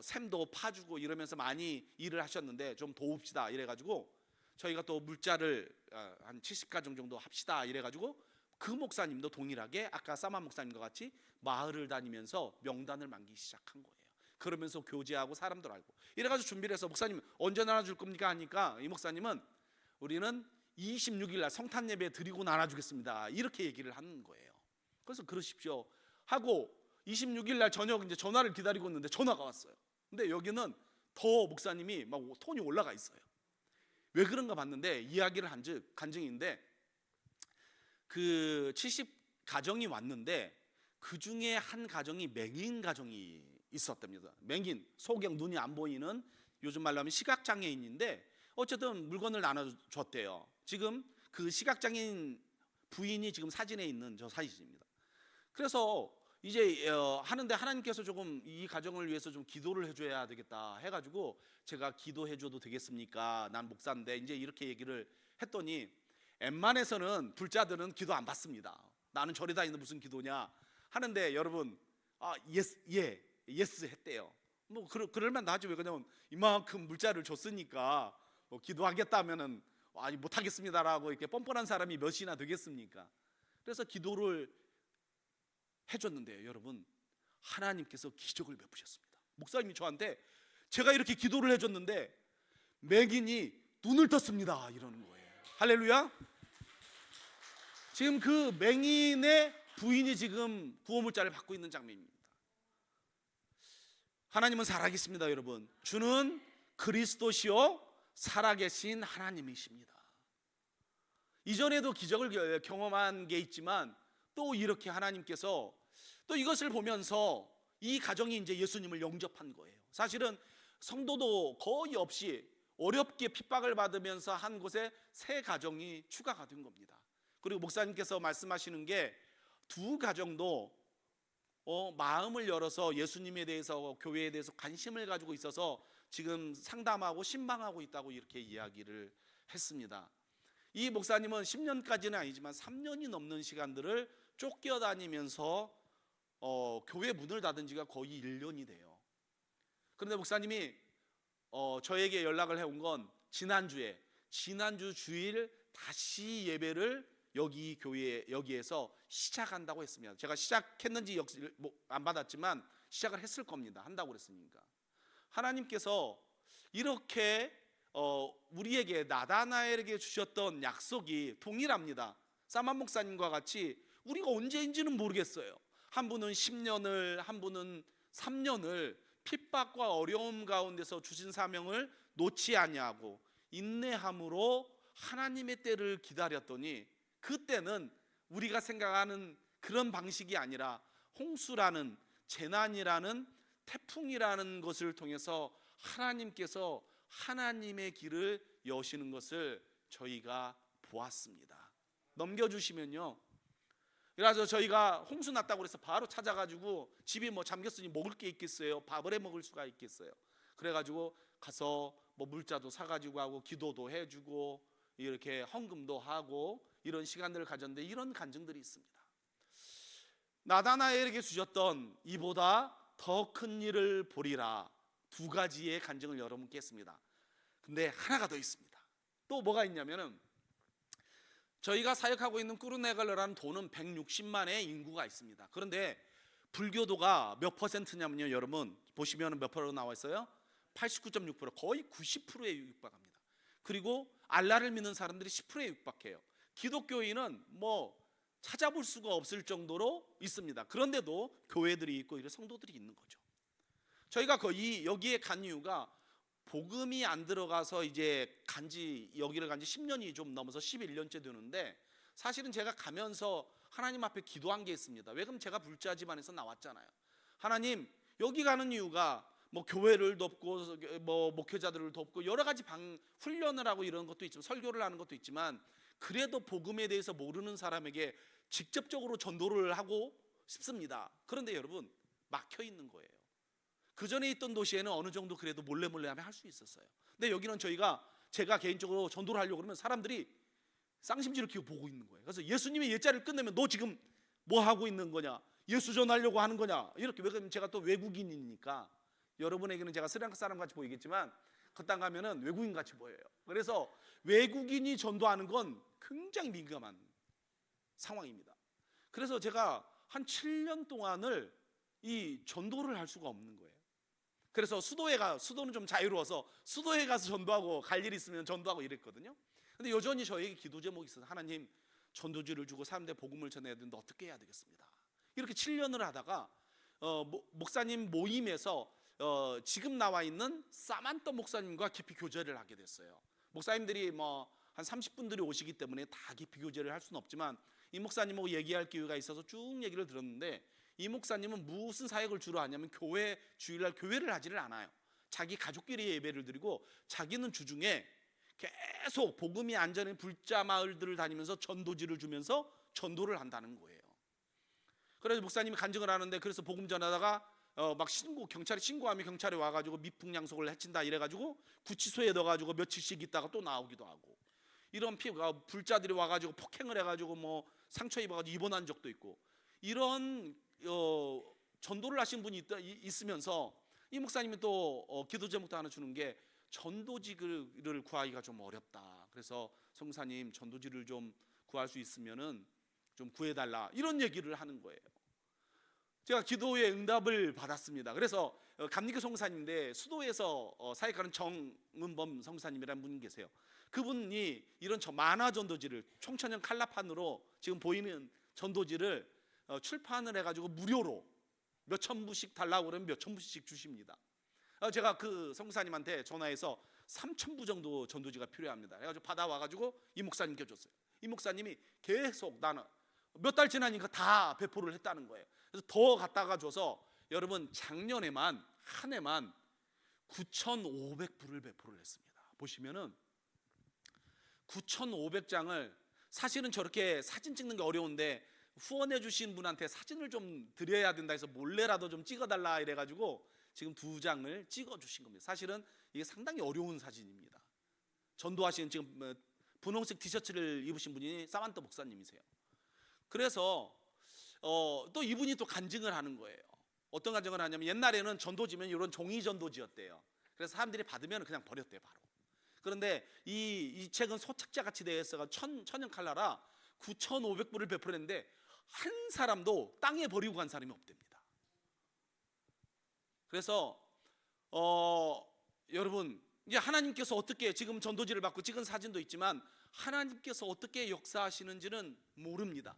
샘도 파주고 이러면서 많이 일을 하셨는데 좀 도웁시다 이래가지고 저희가 또 물자를 한 70가정 정도 합시다 이래가지고 그 목사님도 동일하게 아까 사만 목사님과 같이 마을을 다니면서 명단을 만기기 시작한 거예요. 그러면서 교제하고 사람들 알고 이래가지고 준비를 해서, 목사님 언제 나눠줄 겁니까 하니까 이 목사님은 우리는 26일 날 성탄 예배 드리고 나눠주겠습니다 이렇게 얘기를 하는 거예요. 그래서 그러십시오 하고 26일 날 저녁 이제 전화를 기다리고 있는데 전화가 왔어요. 근데 여기는 더 목사님이 막 톤이 올라가 있어요. 왜 그런가 봤는데 이야기를 한즉 간증인데 그 70가정이 왔는데 그 중에 한 가정이 맹인 가정이 있었답니다. 맹인, 소경, 눈이 안 보이는, 요즘 말로 하면 시각장애인인데 어쨌든 물건을 나눠줬대요. 지금 그 시각장애인 부인이 지금 사진에 있는 저 사진입니다. 그래서 이제 하는데 하나님께서 조금 이 가정을 위해서 좀 기도를 해줘야 되겠다 해가지고 제가 기도해줘도 되겠습니까? 난 목사인데 이제 이렇게 얘기를 했더니 웬만해서는 둘째 아들은 기도 안 받습니다. 나는 절에 다니는 무슨 기도냐 하는데 여러분 예스 했대요. 뭐 그럴만 하지. 왜 그냥 이만큼 물자를 줬으니까 뭐 기도하겠다 하면은 아니 못하겠습니다라고 이렇게 뻔뻔한 사람이 몇이나 되겠습니까? 그래서 기도를 해줬는데요, 여러분, 하나님께서 기적을 베푸셨습니다. 목사님이 저한테 제가 이렇게 기도를 해줬는데 맹인이 눈을 떴습니다 이러는 거예요. 할렐루야. 지금 그 맹인의 부인이 지금 구호물자를 받고 있는 장면입니다. 하나님은 살아계십니다, 여러분. 주는 그리스도시요 살아계신 하나님이십니다. 이전에도 기적을 경험한 게 있지만 또 이렇게 하나님께서 또 이것을 보면서 이 가정이 이제 예수님을 영접한 거예요. 사실은 성도도 거의 없이 어렵게 핍박을 받으면서 한 곳에 세 가정이 추가가 된 겁니다. 그리고 목사님께서 말씀하시는 게 두 가정도 마음을 열어서 예수님에 대해서, 교회에 대해서 관심을 가지고 있어서 지금 상담하고 신방하고 있다고 이렇게 이야기를 했습니다. 이 목사님은 10년까지는 아니지만 3년이 넘는 시간들을 쫓겨다니면서 교회 문을 닫은 지가 거의 1년이 돼요. 그런데 목사님이 저에게 연락을 해온 건 지난주 주일 다시 예배를 여기 교회 여기에서 시작한다고 했습니다. 제가 시작했는지 안 받았지만 시작을 했을 겁니다. 한다고 그랬으니까. 하나님께서 이렇게 우리에게 나다나엘에게 주셨던 약속이 동일합니다. 사만 목사님과 같이 우리가 언제인지는 모르겠어요. 한 분은 10년을, 한 분은 3년을 핍박과 어려움 가운데서 주신 사명을 놓지 아니하고 인내함으로 하나님의 때를 기다렸더니 그때는 우리가 생각하는 그런 방식이 아니라 홍수라는, 재난이라는, 태풍이라는 것을 통해서 하나님께서 하나님의 길을 여시는 것을 저희가 보았습니다. 넘겨주시면요, 그래서 저희가 홍수 났다고 그래서 바로 찾아가지고 집이 뭐 잠겼으니 먹을 게 있겠어요? 밥을 해 먹을 수가 있겠어요? 그래가지고 가서 뭐 물자도 사가지고 하고 기도도 해주고 이렇게 헌금도 하고 이런 시간들을 가졌는데 이런 간증들이 있습니다. 나다나엘에게 주셨던 이보다 더 큰 일을 보리라, 두 가지의 간증을 여러분께 했습니다. 근데 하나가 더 있습니다. 또 뭐가 있냐면은 저희가 사역하고 있는 꾸르네갈라라는 도는 160만의 인구가 있습니다. 그런데 불교도가 몇 퍼센트냐면요, 여러분 보시면 몇 프로 나와 있어요? 89.6%, 거의 90%에 육박합니다. 그리고 알라를 믿는 사람들이 10%에 육박해요. 기독교인은 뭐 찾아볼 수가 없을 정도로 있습니다. 그런데도 교회들이 있고 이런 성도들이 있는 거죠. 저희가 거의 여기에 간 이유가 복음이 안 들어가서 이제 여기를 간지 10년이 좀 넘어서 11년째 되는데, 사실은 제가 가면서 하나님 앞에 기도한 게 있습니다. 왜? 그럼 제가 불자 집안에서 나왔잖아요. 하나님, 여기 가는 이유가 뭐 교회를 돕고 뭐 목회자들을 돕고 여러 가지 훈련을 하고 이런 것도 있지만, 설교를 하는 것도 있지만, 그래도 복음에 대해서 모르는 사람에게 직접적으로 전도를 하고 싶습니다. 그런데 여러분, 막혀 있는 거예요. 그 전에 있던 도시에는 어느 정도 그래도 몰래 하면 할 수 있었어요. 근데 여기는 제가 개인적으로 전도를 하려고 그러면 사람들이 쌍심지를 키고 보고 있는 거예요. 그래서 예수님의 예자를 끝내면 너 지금 뭐 하고 있는 거냐? 예수 전하려고 하는 거냐? 이렇게. 왜 그러면 제가 또 외국인이니까 여러분에게는 제가 스리랑카 사람 같이 보이겠지만 그 땅 가면은 외국인 같이 보여요. 그래서 외국인이 전도하는 건 굉장히 민감한 상황입니다. 그래서 제가 한 7년 동안을 이 전도를 할 수가 없는 거예요. 그래서 수도는 좀 자유로워서 수도에 가서 전도하고 갈 일이 있으면 전도하고 이랬거든요. 근데 여전히 저에게 기도 제목이 있어서, 하나님, 전도지를 주고 사람들의 복음을 전해야 되는데 어떻게 해야 되겠습니다. 이렇게 7년을 하다가 목사님 모임에서 지금 나와 있는 사만더 목사님과 깊이 교제를 하게 됐어요. 목사님들이 뭐 한 30분들이 오시기 때문에 다 깊이 교제를 할 수는 없지만 이 목사님하고 얘기할 기회가 있어서 쭉 얘기를 들었는데, 이 목사님은 무슨 사역을 주로 하냐면 교회 주일날 교회를 하지를 않아요. 자기 가족끼리 예배를 드리고 자기는 주중에 계속 복음이 안전한 불자 마을들을 다니면서 전도지를 주면서 전도를 한다는 거예요. 그래서 목사님이 간증을 하는데, 그래서 복음 전하다가 막 경찰에 신고하면 경찰이 와가지고 미풍양속을 해친다 이래가지고 구치소에 넣어가지고 며칠씩 있다가 또 나오기도 하고, 이런 불자들이 와가지고 폭행을 해가지고 뭐 상처 입어가지고 입원한 적도 있고, 이런 전도를 하신 분이 있으면서 이 목사님이 또 기도 제목도 하나 주는 게, 전도지를 구하기가 좀 어렵다. 그래서 성사님 전도지를 좀 구할 수 있으면은 좀 구해달라, 이런 얘기를 하는 거예요. 제가 기도의 응답을 받았습니다. 그래서 감리교 성사님인데 수도에서 사역하는 정은범 성사님이라는 분이 계세요. 그분이 이런 만화 전도지를 청천년 칼라판으로 지금 보이는 전도지를 출판을 해가지고 무료로 몇천 부씩 달라고 그러면 몇천 부씩 주십니다. 제가 그 성사님한테 전화해서 3,000부 정도 전도지가 필요합니다. 그래가지고 받아와가지고 이 목사님께 줬어요. 이 목사님이 계속 나는 몇 달 지나니까 다 배포를 했다는 거예요. 그래서 더 갖다가 줘서 여러분 작년에만 한 해만 9,500부를 배포를 했습니다. 보시면은 9,500장을, 사실은 저렇게 사진 찍는 게 어려운데 후원해 주신 분한테 사진을 좀 드려야 된다 해서 몰래라도 좀 찍어달라 이래가지고 지금 2장을 찍어 주신 겁니다. 사실은 이게 상당히 어려운 사진입니다. 전도하시는, 지금 분홍색 티셔츠를 입으신 분이 사만더 목사님이세요. 그래서 또 이분이 또 간증을 하는 거예요. 어떤 간증을 하냐면, 옛날에는 전도지면 이런 종이 전도지였대요. 그래서 사람들이 받으면 그냥 버렸대요, 바로. 그런데 이 책은 소책자 같이 되어 있어가 천연 칼라라 9,500부를 배포했는데 한 사람도 땅에 버리고 간 사람이 없답니다. 그래서 여러분, 이게 하나님께서 어떻게, 지금 전도지를 받고 찍은 사진도 있지만 하나님께서 어떻게 역사하시는지는 모릅니다.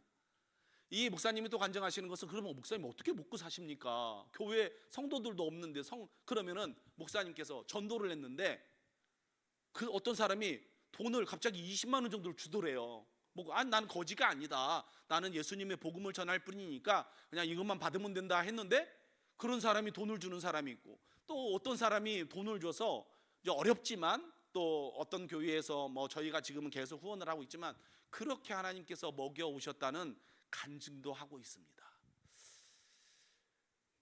이 목사님이 또 간증하시는 것은, 그러면 목사님 어떻게 먹고 사십니까? 교회 성도들도 없는데 그러면은 목사님께서 전도를 했는데 그 어떤 사람이 돈을 갑자기 20만 원 정도를 주더래요. 나는 거지가 아니다. 나는 예수님의 복음을 전할 뿐이니까 그냥 이것만 받으면 된다 했는데, 그런 사람이 돈을 주는 사람이 있고, 또 어떤 사람이 돈을 줘서 이제 어렵지만 또 어떤 교회에서 뭐 저희가 지금은 계속 후원을 하고 있지만 그렇게 하나님께서 먹여 오셨다는 간증도 하고 있습니다.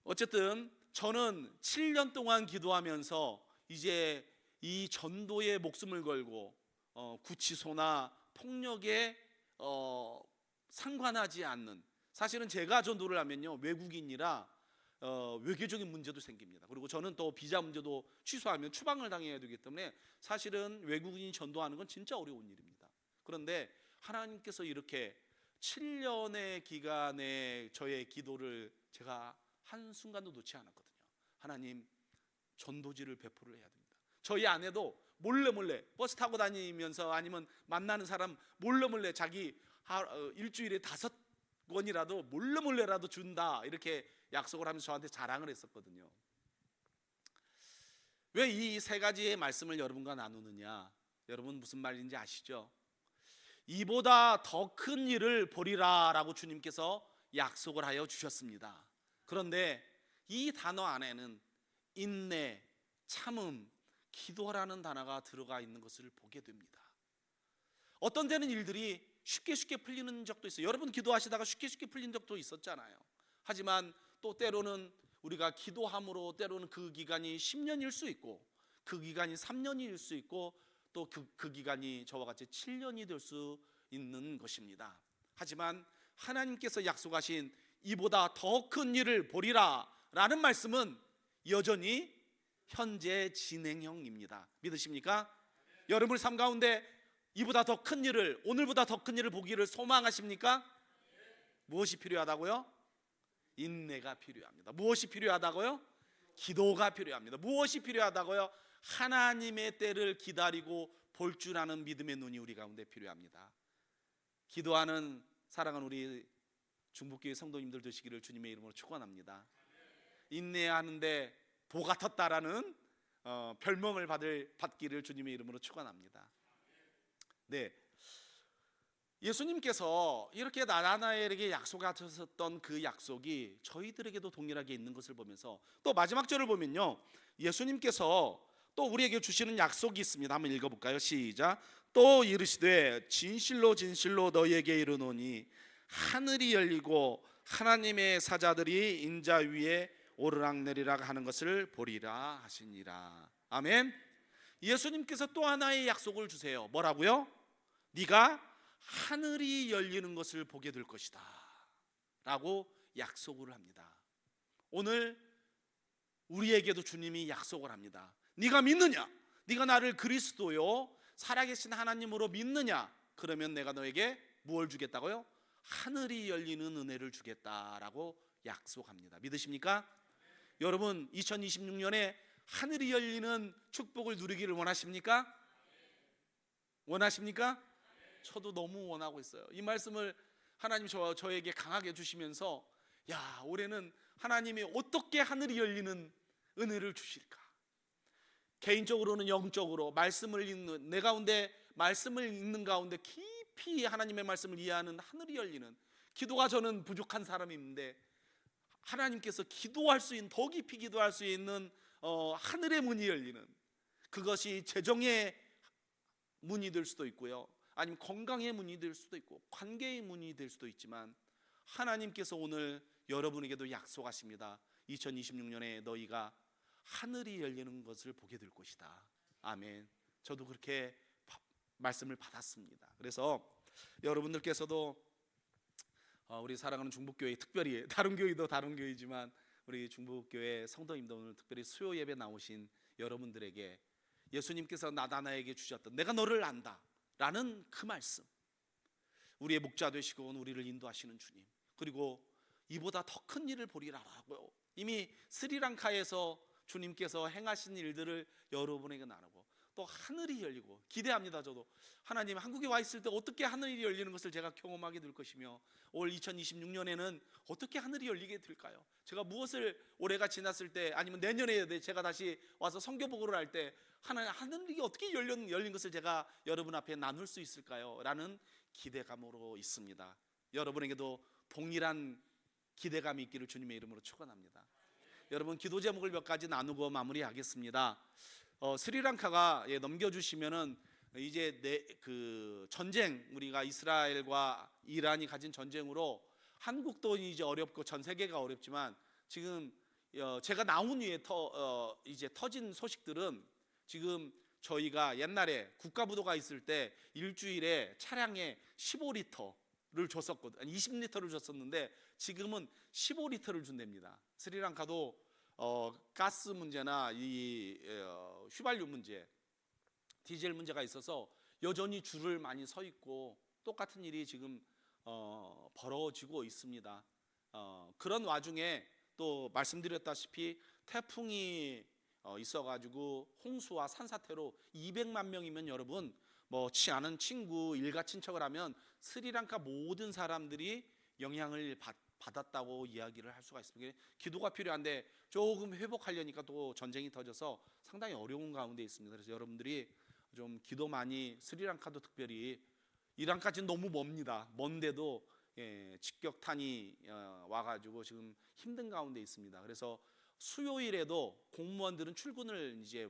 어쨌든 저는 7년 동안 기도하면서 이제 이 전도에 목숨을 걸고 구치소나 폭력에 상관하지 않는, 사실은 제가 전도를 하면요 외국인이라 외교적인 문제도 생깁니다. 그리고 저는 또 비자 문제도 취소하면 추방을 당해야 되기 때문에 사실은 외국인이 전도하는 건 진짜 어려운 일입니다. 그런데 하나님께서 이렇게 7년의 기간에 저의 기도를 제가 한순간도 놓지 않았거든요. 하나님, 전도지를 배포를 해야 됩니다. 저희 아내도 몰래 버스 타고 다니면서 아니면 만나는 사람 몰래 자기 일주일에 5권이라도 몰래라도 준다, 이렇게 약속을 하면서 저한테 자랑을 했었거든요. 왜 이 3가지의 말씀을 여러분과 나누느냐? 여러분 무슨 말인지 아시죠? 이보다 더 큰 일을 보리라 라고 주님께서 약속을 하여 주셨습니다. 그런데 이 단어 안에는 인내, 참음, 기도라는 단어가 들어가 있는 것을 보게 됩니다. 어떤 때는 일들이 쉽게 풀리는 적도 있어요. 여러분 기도하시다가 쉽게 풀린 적도 있었잖아요. 하지만 또 때로는 우리가 기도함으로 때로는 그 기간이 10년일 수 있고, 그 기간이 3년일 수 있고, 또 그 기간이 저와 같이 7년이 될 수 있는 것입니다. 하지만 하나님께서 약속하신 이보다 더 큰 일을 보리라 라는 말씀은 여전히 현재 진행형입니다. 믿으십니까? 여러분의 삶 가운데 이보다 더 큰 일을, 오늘보다 더 큰 일을 보기를 소망하십니까? 무엇이 필요하다고요? 인내가 필요합니다. 무엇이 필요하다고요? 기도가 필요합니다. 무엇이 필요하다고요? 하나님의 때를 기다리고 볼 줄 아는 믿음의 눈이 우리 가운데 필요합니다. 기도하는 사랑하는 우리 중북교회 성도님들 되시기를 주님의 이름으로 축원합니다. 인내하는데 도 같았다라는 별명을 받기를 주님의 이름으로 축원합니다. 네, 예수님께서 이렇게 나다나엘에게 약속하셨던 그 약속이 저희들에게도 동일하게 있는 것을 보면서 또 마지막 절을 보면요, 예수님께서 또 우리에게 주시는 약속이 있습니다. 한번 읽어볼까요? 시작. 또 이르시되 진실로 진실로 너희에게 이르노니 하늘이 열리고 하나님의 사자들이 인자 위에 오르락내리락 하는 것을 보리라 하시니라. 아멘. 예수님께서 또 하나의 약속을 주세요. 뭐라고요? 네가 하늘이 열리는 것을 보게 될 것이다 라고 약속을 합니다. 오늘 우리에게도 주님이 약속을 합니다. 네가 믿느냐? 네가 나를 그리스도요 살아계신 하나님으로 믿느냐? 그러면 내가 너에게 무엇을 주겠다고요? 하늘이 열리는 은혜를 주겠다라고 약속합니다. 믿으십니까? 여러분, 2026년에 하늘이 열리는 축복을 누리기를 원하십니까? 원하십니까? 저도 너무 원하고 있어요. 이 말씀을 하나님 저에게 강하게 주시면서, 야, 올해는 하나님이 어떻게 하늘이 열리는 은혜를 주실까? 개인적으로는 영적으로 말씀을 읽는, 내 가운데 말씀을 읽는 가운데 깊이 하나님의 말씀을 이해하는 하늘이 열리는, 기도가 저는 부족한 사람인데 하나님께서 기도할 수 있는, 더 깊이 기도할 수 있는 하늘의 문이 열리는, 그것이 재정의 문이 될 수도 있고요, 아니면 건강의 문이 될 수도 있고 관계의 문이 될 수도 있지만, 하나님께서 오늘 여러분에게도 약속하십니다. 2026년에 너희가 하늘이 열리는 것을 보게 될 것이다. 아멘. 저도 그렇게 말씀을 받았습니다. 그래서 여러분들께서도 우리 사랑하는 중북교회, 특별히 다른 교회도 다른 교회지만 우리 중북교회 성도님들, 오늘 특별히 수요 예배 나오신 여러분들에게 예수님께서 나다나에게 주셨던 내가 너를 안다 라는 그 말씀, 우리의 목자 되시고 우리를 인도하시는 주님, 그리고 이보다 더 큰 일을 보리라라고 이미 스리랑카에서 주님께서 행하신 일들을 여러분에게 나누고, 또 하늘이 열리고 기대합니다. 저도 하나님, 한국에 와 있을 때 어떻게 하늘이 열리는 것을 제가 경험하게 될 것이며, 올 2026년에는 어떻게 하늘이 열리게 될까요? 제가 무엇을, 올해가 지났을 때 아니면 내년에 제가 다시 와서 선교 보고를 할 때 하늘이 어떻게 열린 것을 제가 여러분 앞에 나눌 수 있을까요? 라는 기대감으로 있습니다. 여러분에게도 동일한 기대감이 있기를 주님의 이름으로 축원합니다. 여러분, 기도 제목을 몇 가지 나누고 마무리하겠습니다. 스리랑카가 넘겨주시면은 이제 그 전쟁, 우리가 이스라엘과 이란이 가진 전쟁으로 한국도 이제 어렵고 전 세계가 어렵지만, 지금 제가 나온 후에 이제 터진 소식들은, 지금 저희가 옛날에 국가부도가 있을 때 일주일에 차량에 15리터를 줬었거든요. 20리터를 줬었는데 지금은 15리터를 준답니다. 스리랑카도 가스 문제나 이 휘발유 문제, 디젤 문제가 있어서 여전히 줄을 많이 서 있고 똑같은 일이 지금 벌어지고 있습니다. 그런 와중에 또 말씀드렸다시피 태풍이 있어가지고 홍수와 산사태로 200만 명이면, 여러분 아는 친구, 일가 친척을 하면 스리랑카 모든 사람들이 영향을 받았다고 이야기를 할 수가 있습니다. 기도가 필요한데 조금 회복하려니까 또 전쟁이 터져서 상당히 어려운 가운데 있습니다. 그래서 여러분들이 좀 기도 많이, 스리랑카도 특별히, 이란까지는 너무 멉니다. 먼데도 직격탄이 와가지고 지금 힘든 가운데 있습니다. 그래서 수요일에도 공무원들은 출근을 이제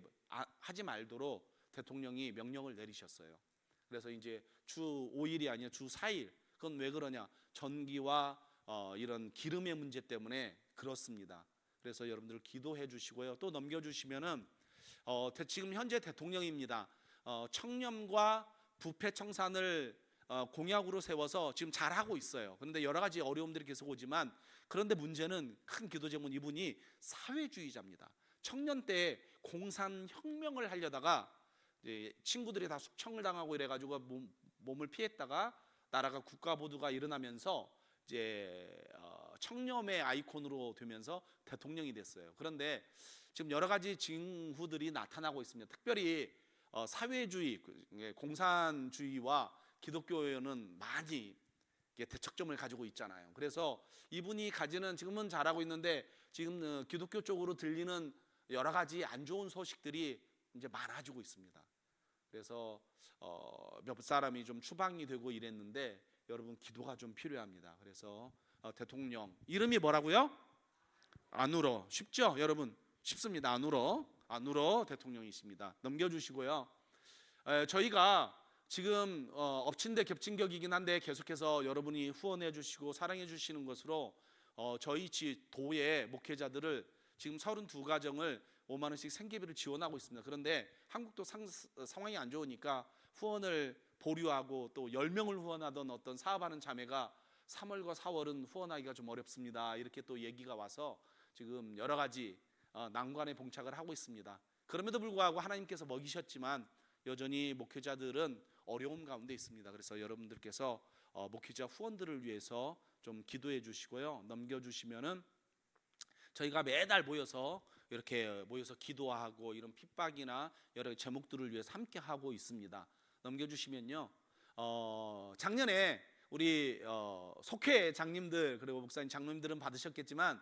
하지 말도록 대통령이 명령을 내리셨어요. 그래서 이제 주 5일이 아니라 주 4일. 그건 왜 그러냐? 전기와 이런 기름의 문제 때문에 그렇습니다. 그래서 여러분들 기도해 주시고요. 또 넘겨주시면은 지금 현재 대통령입니다. 청렴과 부패 청산을 공약으로 세워서 지금 잘하고 있어요. 그런데 여러 가지 어려움들이 계속 오지만, 그런데 문제는, 큰 기도 제목은 이분이 사회주의자입니다. 청년 때 공산혁명을 하려다가 친구들이 다 숙청을 당하고 이래가지고 몸을 피했다가 나라가 국가보도가 일어나면서 이제 청렴의 아이콘으로 되면서 대통령이 됐어요. 그런데 지금 여러 가지 징후들이 나타나고 있습니다. 특별히 사회주의, 공산주의와 기독교는 많이 대척점을 가지고 있잖아요. 그래서 이분이 가지는, 지금은 잘하고 있는데 지금 기독교 쪽으로 들리는 여러 가지 안 좋은 소식들이 이제 많아지고 있습니다. 그래서 몇 사람이 좀 추방이 되고 이랬는데 여러분 기도가 좀 필요합니다. 그래서 대통령 이름이 뭐라고요? 안우러. 쉽죠? 여러분 쉽습니다. 안우러 대통령이십니다. 넘겨주시고요. 저희가 지금 엎친 데 겹친 격이긴 한데 계속해서 여러분이 후원해 주시고 사랑해 주시는 것으로 저희 도의 목회자들을 지금 32가정을 5만 원씩 생계비를 지원하고 있습니다. 그런데 한국도 상황이 안 좋으니까 후원을 보류하고 또 10명을 후원하던 어떤 사업하는 자매가 3월과 4월은 후원하기가 좀 어렵습니다. 이렇게 또 얘기가 와서 지금 여러 가지 난관에 봉착을 하고 있습니다. 그럼에도 불구하고 하나님께서 먹이셨지만 여전히 목회자들은 어려움 가운데 있습니다. 그래서 여러분들께서 목회자 후원들을 위해서 좀 기도해 주시고요. 넘겨주시면은 저희가 매달 모여서 이렇게 모여서 기도하고 이런 핍박이나 여러 제목들을 위해서 함께 하고 있습니다. 넘겨주시면요. 작년에 우리 속회 장님들 그리고 목사님 장로님들은 받으셨겠지만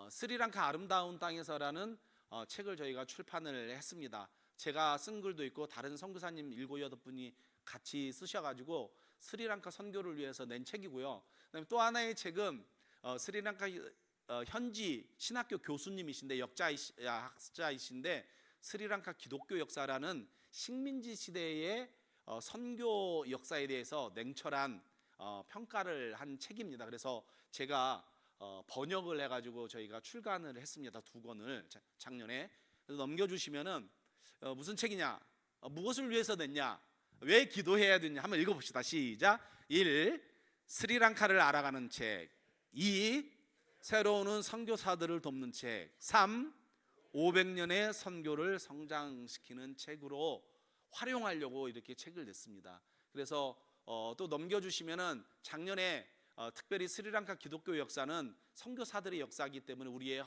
스리랑카 아름다운 땅에서라는 책을 저희가 출판을 했습니다. 제가 쓴 글도 있고 다른 선교사님 7, 8분이 같이 쓰셔가지고 스리랑카 선교를 위해서 낸 책이고요. 그다음에 또 하나의 책은 스리랑카 현지 신학교 교수님이신데 학자이신데 스리랑카 기독교 역사라는 식민지 시대의 선교 역사에 대해서 냉철한 평가를 한 책입니다. 그래서 제가 번역을 해가지고 저희가 출간을 했습니다. 2권을 작년에. 그래서 넘겨주시면은 무슨 책이냐, 무엇을 위해서 냈냐, 왜 기도해야 되냐 한번 읽어봅시다. 시작. 1. 스리랑카를 알아가는 책. 2. 새로운 선교사들을 돕는 책. 3. 500년의 선교를 성장시키는 책으로 활용하려고 이렇게 책을 냈습니다. 그래서 또 넘겨주시면은 작년에 특별히 스리랑카 기독교 역사는 선교사들의 역사이기 때문에 우리의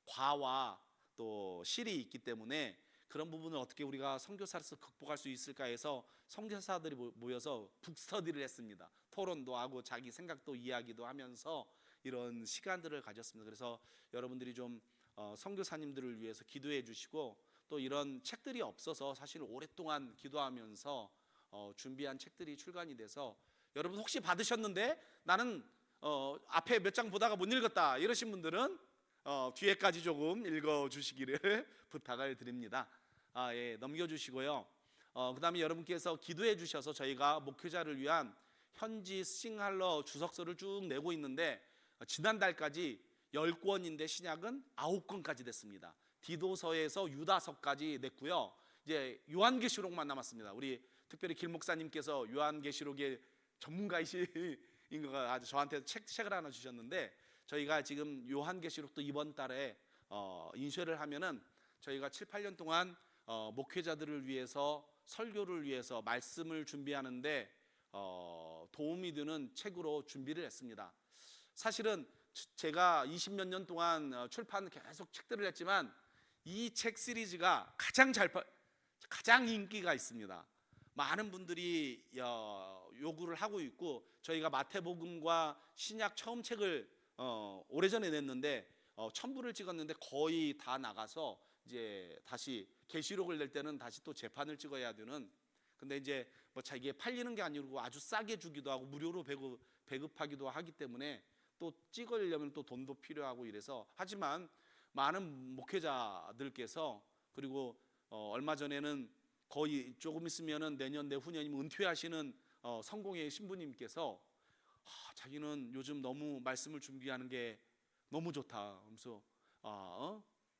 과와 또 실이 있기 때문에 그런 부분을 어떻게 우리가 선교사로서 극복할 수 있을까 해서 선교사들이 모여서 북스터디를 했습니다. 토론도 하고 자기 생각도 이야기도 하면서 이런 시간들을 가졌습니다. 그래서 여러분들이 좀 선교사님들을 위해서 기도해 주시고 또 이런 책들이 없어서 사실 오랫동안 기도하면서 준비한 책들이 출간이 돼서 여러분 혹시 받으셨는데 나는 앞에 몇 장 보다가 못 읽었다 이러신 분들은 뒤에까지 조금 읽어주시기를 부탁을 드립니다. 예, 넘겨주시고요. 그 다음에 여러분께서 기도해 주셔서 저희가 목회자를 위한 현지 스싱할러 주석서를 쭉 내고 있는데 지난달까지 10권인데 신약은 9권까지 됐습니다. 디도서에서 유다서까지 냈고요. 이제 요한계시록만 남았습니다. 우리 특별히 길 목사님께서 요한계시록의 전문가이신 거가 아주 저한테 책을 하나 주셨는데 저희가 지금 요한계시록도 이번 달에 인쇄를 하면은 저희가 7, 8년 동안 목회자들을 위해서 설교를 위해서 말씀을 준비하는데 도움이 되는 책으로 준비를 했습니다. 사실은 제가 20몇 년 동안 출판 계속 책들을 했지만 이 책 시리즈가 가장 인기가 있습니다. 많은 분들이 요구를 하고 있고 저희가 마태복음과 신약 처음 책을 오래전에 냈는데 첨부를 찍었는데 거의 다 나가서 이제 다시 계시록을 낼 때는 다시 또 재판을 찍어야 되는. 근데 이제 뭐 이게 팔리는 게 아니고 아주 싸게 주기도 하고 무료로 배급하기도 하기 때문에 또 찍으려면 또 돈도 필요하고 이래서 하지만 많은 목회자들께서 그리고 얼마 전에는 거의 조금 있으면은 내년 내후년이면 은퇴하시는 성공의 신부님께서 자기는 요즘 너무 말씀을 준비하는 게 너무 좋다. 그래서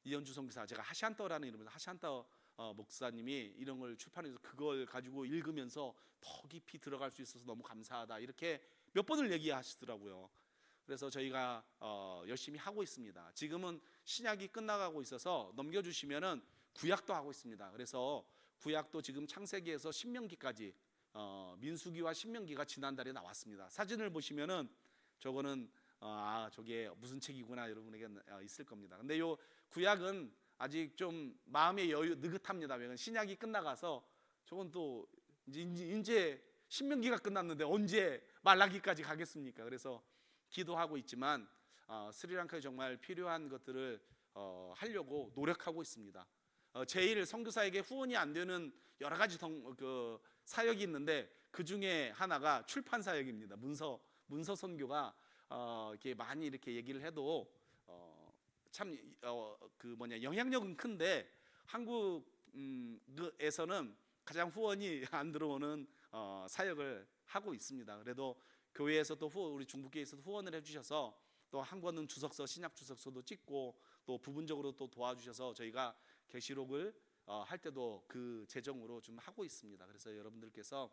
이현주 선교사 제가 하샨떠라는 이름으로 하샨떠 목사님이 이런 걸 출판해서 그걸 가지고 읽으면서 더 깊이 들어갈 수 있어서 너무 감사하다 이렇게 몇 번을 얘기하시더라고요. 그래서 저희가 열심히 하고 있습니다. 지금은 신약이 끝나가고 있어서 넘겨주시면은 구약도 하고 있습니다. 그래서 구약도 지금 창세기에서 신명기까지 민수기와 신명기가 지난달에 나왔습니다. 사진을 보시면은 저거는 저게 무슨 책이구나 여러분에게 있을 겁니다. 근데 요 구약은 아직 좀 마음의 여유 느긋합니다. 왜냐면 신약이 끝나가서 저건 또 이제 신명기가 끝났는데 언제 말라기까지 가겠습니까? 그래서 기도하고 있지만 스리랑카에 정말 필요한 것들을 하려고 노력하고 있습니다. 제일 선교사에게 후원이 안 되는 여러 가지 사역이 있는데 그 중에 하나가 출판 사역입니다. 문서 선교가 이렇게 많이 이렇게 얘기를 해도 참 영향력은 큰데 한국에서는 가장 후원이 안 들어오는 사역을 하고 있습니다. 그래도 교회에서 또 우리 중북교회에서도 후원을 해주셔서 또 한 권은 주석서, 신약 주석서도 찍고 또 부분적으로 또 도와주셔서 저희가 계시록을 할 때도 그 재정으로 좀 하고 있습니다. 그래서 여러분들께서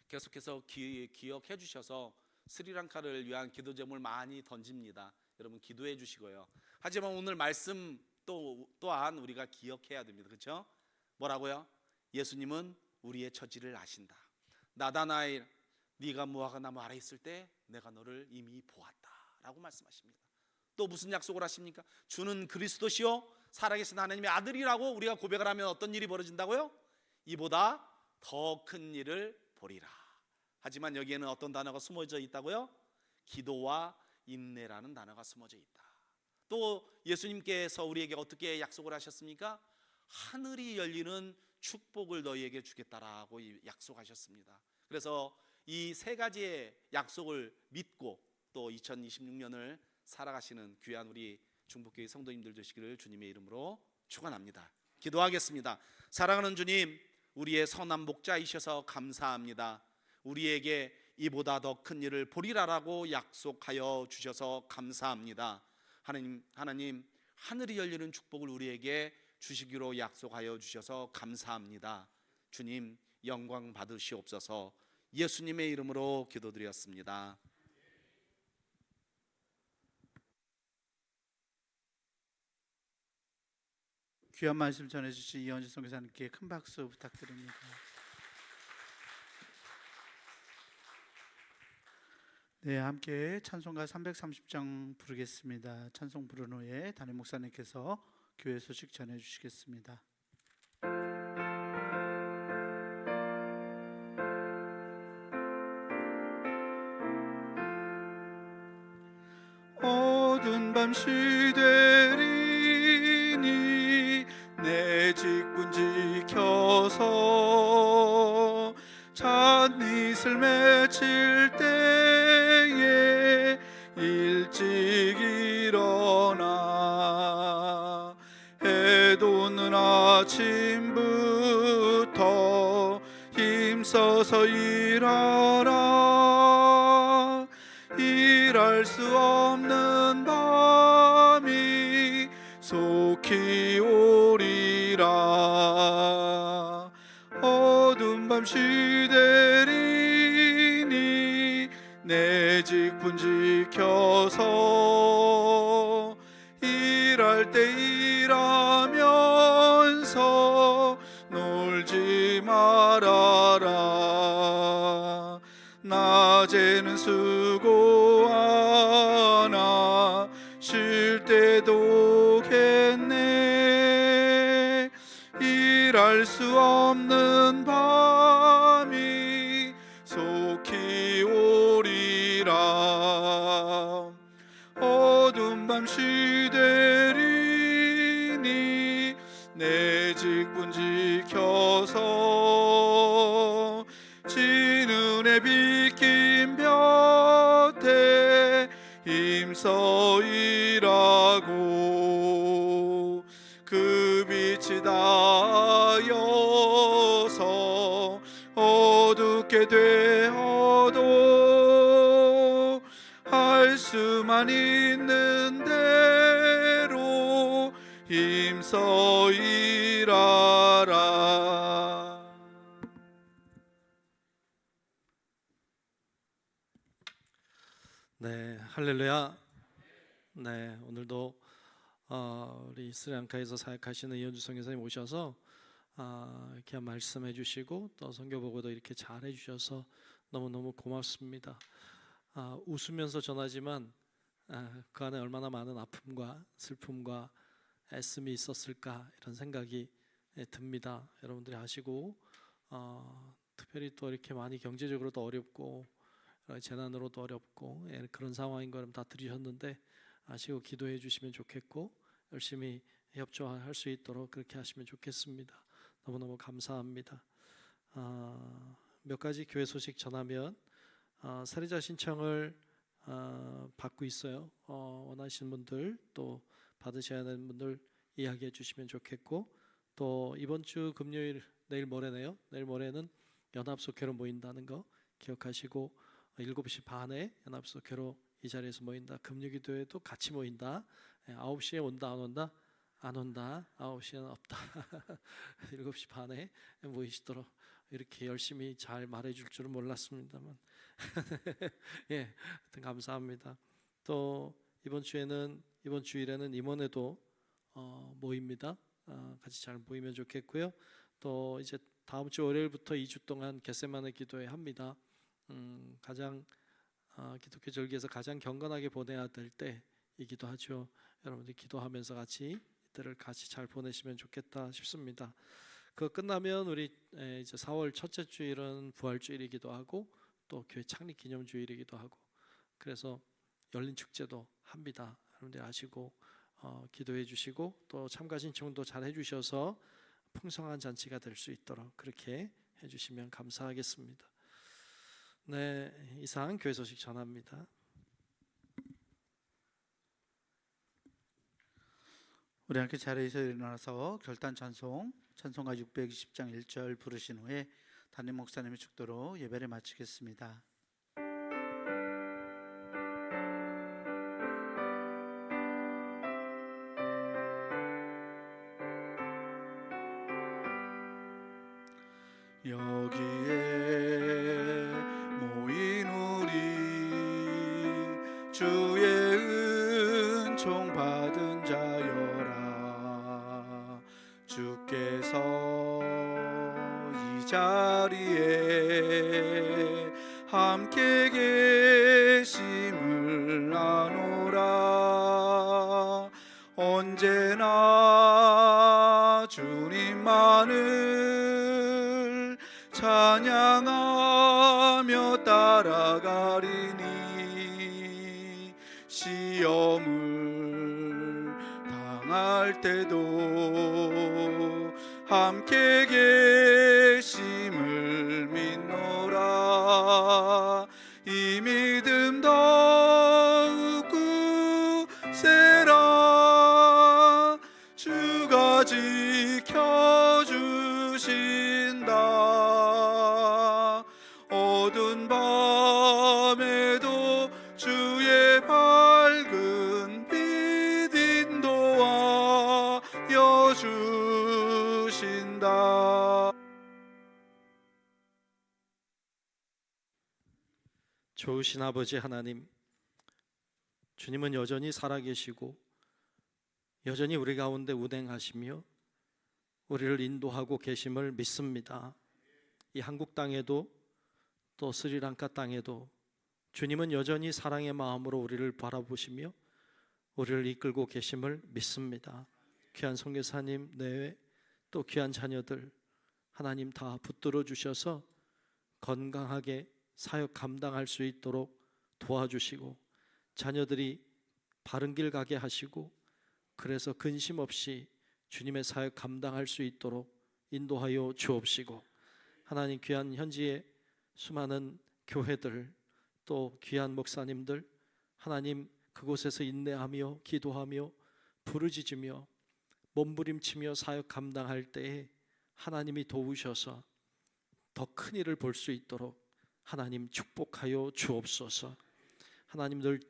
계속해서 기억해 주셔서 스리랑카를 위한 기도 제목을 많이 던집니다. 여러분 기도해 주시고요. 하지만 오늘 말씀 또한 우리가 기억해야 됩니다. 그렇죠? 뭐라고요? 예수님은 우리의 처지를 아신다. 나다나엘, 네가 무화과 나무 아래 있을 때 내가 너를 이미 보았다라고 말씀하십니다. 또 무슨 약속을 하십니까? 주는 그리스도시요 살아계신 하나님의 아들이라고 우리가 고백을 하면 어떤 일이 벌어진다고요? 이보다 더 큰 일을 보리라. 하지만 여기에는 어떤 단어가 숨어져 있다고요? 기도와 인내라는 단어가 숨어져 있다. 또 예수님께서 우리에게 어떻게 약속을 하셨습니까? 하늘이 열리는 축복을 너희에게 주겠다라고 약속하셨습니다. 그래서 이 세 가지의 약속을 믿고 또 2026년을 살아가시는 귀한 우리 중북교회 성도님들 되시기를 주님의 이름으로 축원합니다. 기도하겠습니다. 사랑하는 주님, 우리의 선한 목자이셔서 감사합니다. 우리에게 이보다 더 큰 일을 보리라라고 약속하여 주셔서 감사합니다. 하나님 하늘이 열리는 축복을 우리에게 주시기로 약속하여 주셔서 감사합니다. 주님 영광 받으시옵소서. 예수님의 이름으로 기도드렸습니다. 귀한 말씀 전해주신 이현주 선교사님께 큰 박수 부탁드립니다. 네, 함께 찬송가 330장 부르겠습니다. 찬송 부른 후에 담임 목사님께서 교회 소식 전해주시겠습니다. 어두운 밤 시되리니 내 직분 지켜서 찻잎을 맺힐 때에 일찍 일어나 해 돋는 아침부터 힘써서 일하라. 일할 수 없는 밤이 속히 오리라. 어두운 밤 시되리니 내 직분 지켜서 일할 때 일하면서 놀지 말아라. 낮에는 수고하나 쉴 때도 오겠네. 일할 수 없는 밤이 속히 오리라. 어두운 밤 시되리니 내 직분 지켜서 진은에 비킨 볕에 힘써 일하고 그 빛이 닿아서 어둡게 되어도 할 수만 있는 대로 힘써 일하라. 네, 할렐루야. 네, 오늘도 우리 스리랑카에서 사역하시는 이현주 선교사님 오셔서 이렇게 말씀해 주시고 또 선교 보고도 이렇게 잘 해주셔서 너무너무 고맙습니다. 웃으면서 전하지만 그 안에 얼마나 많은 아픔과 슬픔과 애씀이 있었을까 이런 생각이 듭니다. 여러분들이 아시고 특별히 또 이렇게 많이 경제적으로도 어렵고 재난으로도 어렵고 그런 상황인 거는 다 들으셨는데 아시고 기도해 주시면 좋겠고 열심히 협조할 수 있도록 그렇게 하시면 좋겠습니다. 너무너무 감사합니다. 몇 가지 교회 소식 전하면 사례자 신청을 받고 있어요. 원하시는 분들 또 받으셔야 하는 분들 이야기해 주시면 좋겠고 또 이번 주 금요일 내일 모레네요. 내일 모레는 연합속회로 모인다는 거 기억하시고 7시 반에 연합속회로 이 자리에서 모인다. 금요기도에도 같이 모인다. 9시에 온다 안 온다? 안 온다. 9시에는 없다. 7시 반에 모이시도록 이렇게 열심히 잘 말해줄 줄은 몰랐습니다만 예, 하여튼 감사합니다. 또 이번 주일에는 임원회도 모입니다. 같이 잘 모이면 좋겠고요. 또 이제 다음 주 월요일부터 2주 동안 겟세마네 기도회 합니다. 가장 기독교 절기에서 가장 경건하게 보내야 될 때이기도 하죠. 여러분들 기도하면서 같이 이때를 같이 잘 보내시면 좋겠다 싶습니다. 그거 끝나면 우리 이제 4월 첫째 주일은 부활주일이기도 하고 또 교회 창립 기념주일이기도 하고 그래서 열린 축제도 합니다. 여러분들 아시고 기도해 주시고 또 참가 신청도 잘 해주셔서 풍성한 잔치가 될 수 있도록 그렇게 해주시면 감사하겠습니다. 네, 이상 교회 소식 전합니다. 우리 함께 자리에서 일어나서 결단 찬송가 620장 1절 부르신 후에 담임 목사님의 축도로 예배를 마치겠습니다. 여기에 모인 우리 주의 은총 받은 자여라. 주께서 이 자리에 함께 계심을 아노라. 언제나 주님만을 찬양하며 따라가리니 시험을 당할 때도 함께 계심을 믿노라. 이 믿음 더욱 굳세라. 주가 지켜주신다. 어두운 밤에도 주의 밝은 빛 인도하여 주신다. 좋으신 아버지 하나님, 주님은 여전히 살아계시고 여전히 우리 가운데 운행하시며 우리를 인도하고 계심을 믿습니다. 이 한국 땅에도 또 스리랑카 땅에도 주님은 여전히 사랑의 마음으로 우리를 바라보시며 우리를 이끌고 계심을 믿습니다. 귀한 선교사님 내외 또 귀한 자녀들 하나님 다 붙들어 주셔서 건강하게 사역 감당할 수 있도록 도와주시고 자녀들이 바른 길 가게 하시고 그래서 근심 없이 주님의 사역 감당할 수 있도록 인도하여 주옵시고 하나님 귀한 현지의 수많은 교회들 또 귀한 목사님들 하나님 그곳에서 인내하며 기도하며 부르짖으며 몸부림치며 사역 감당할 때에 하나님이 도우셔서 더 큰 일을 볼 수 있도록 하나님 축복하여 주옵소서. 하나님들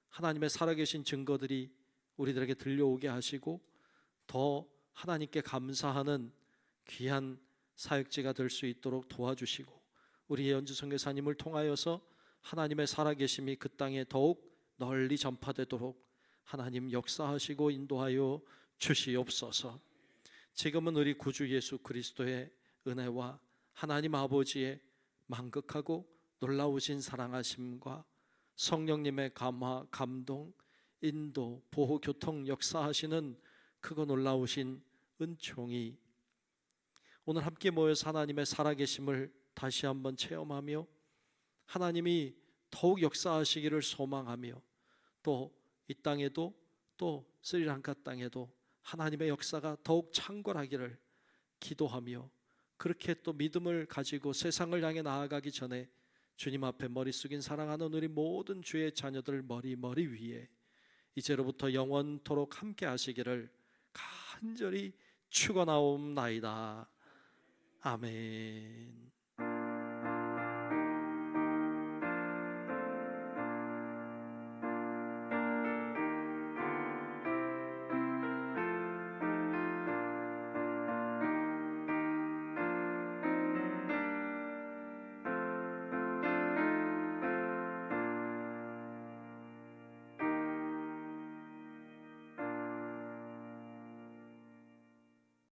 하나님의 살아계신 증거들이 우리들에게 들려오게 하시고 더 하나님께 감사하는 귀한 사역지가 될 수 있도록 도와주시고 우리 연주 선교사님을 통하여서 하나님의 살아계심이 그 땅에 더욱 널리 전파되도록 하나님 역사하시고 인도하여 주시옵소서. 지금은 우리 구주 예수 그리스도의 은혜와 하나님 아버지의 만극하고 놀라우신 사랑하심과 성령님의 감화, 감동, 인도, 보호, 교통 역사하시는 크고 놀라우신 은총이 오늘 함께 모여서 하나님의 살아계심을 다시 한번 체험하며 하나님이 더욱 역사하시기를 소망하며 또 이 땅에도 또 스리랑카 땅에도 하나님의 역사가 더욱 창궐하기를 기도하며 그렇게 또 믿음을 가지고 세상을 향해 나아가기 전에 주님 앞에 머리 숙인 사랑하는 우리 모든 주의 자녀들 머리 위에 이제로부터 영원토록 함께 하시기를 간절히 축원하옵나이다. 아멘.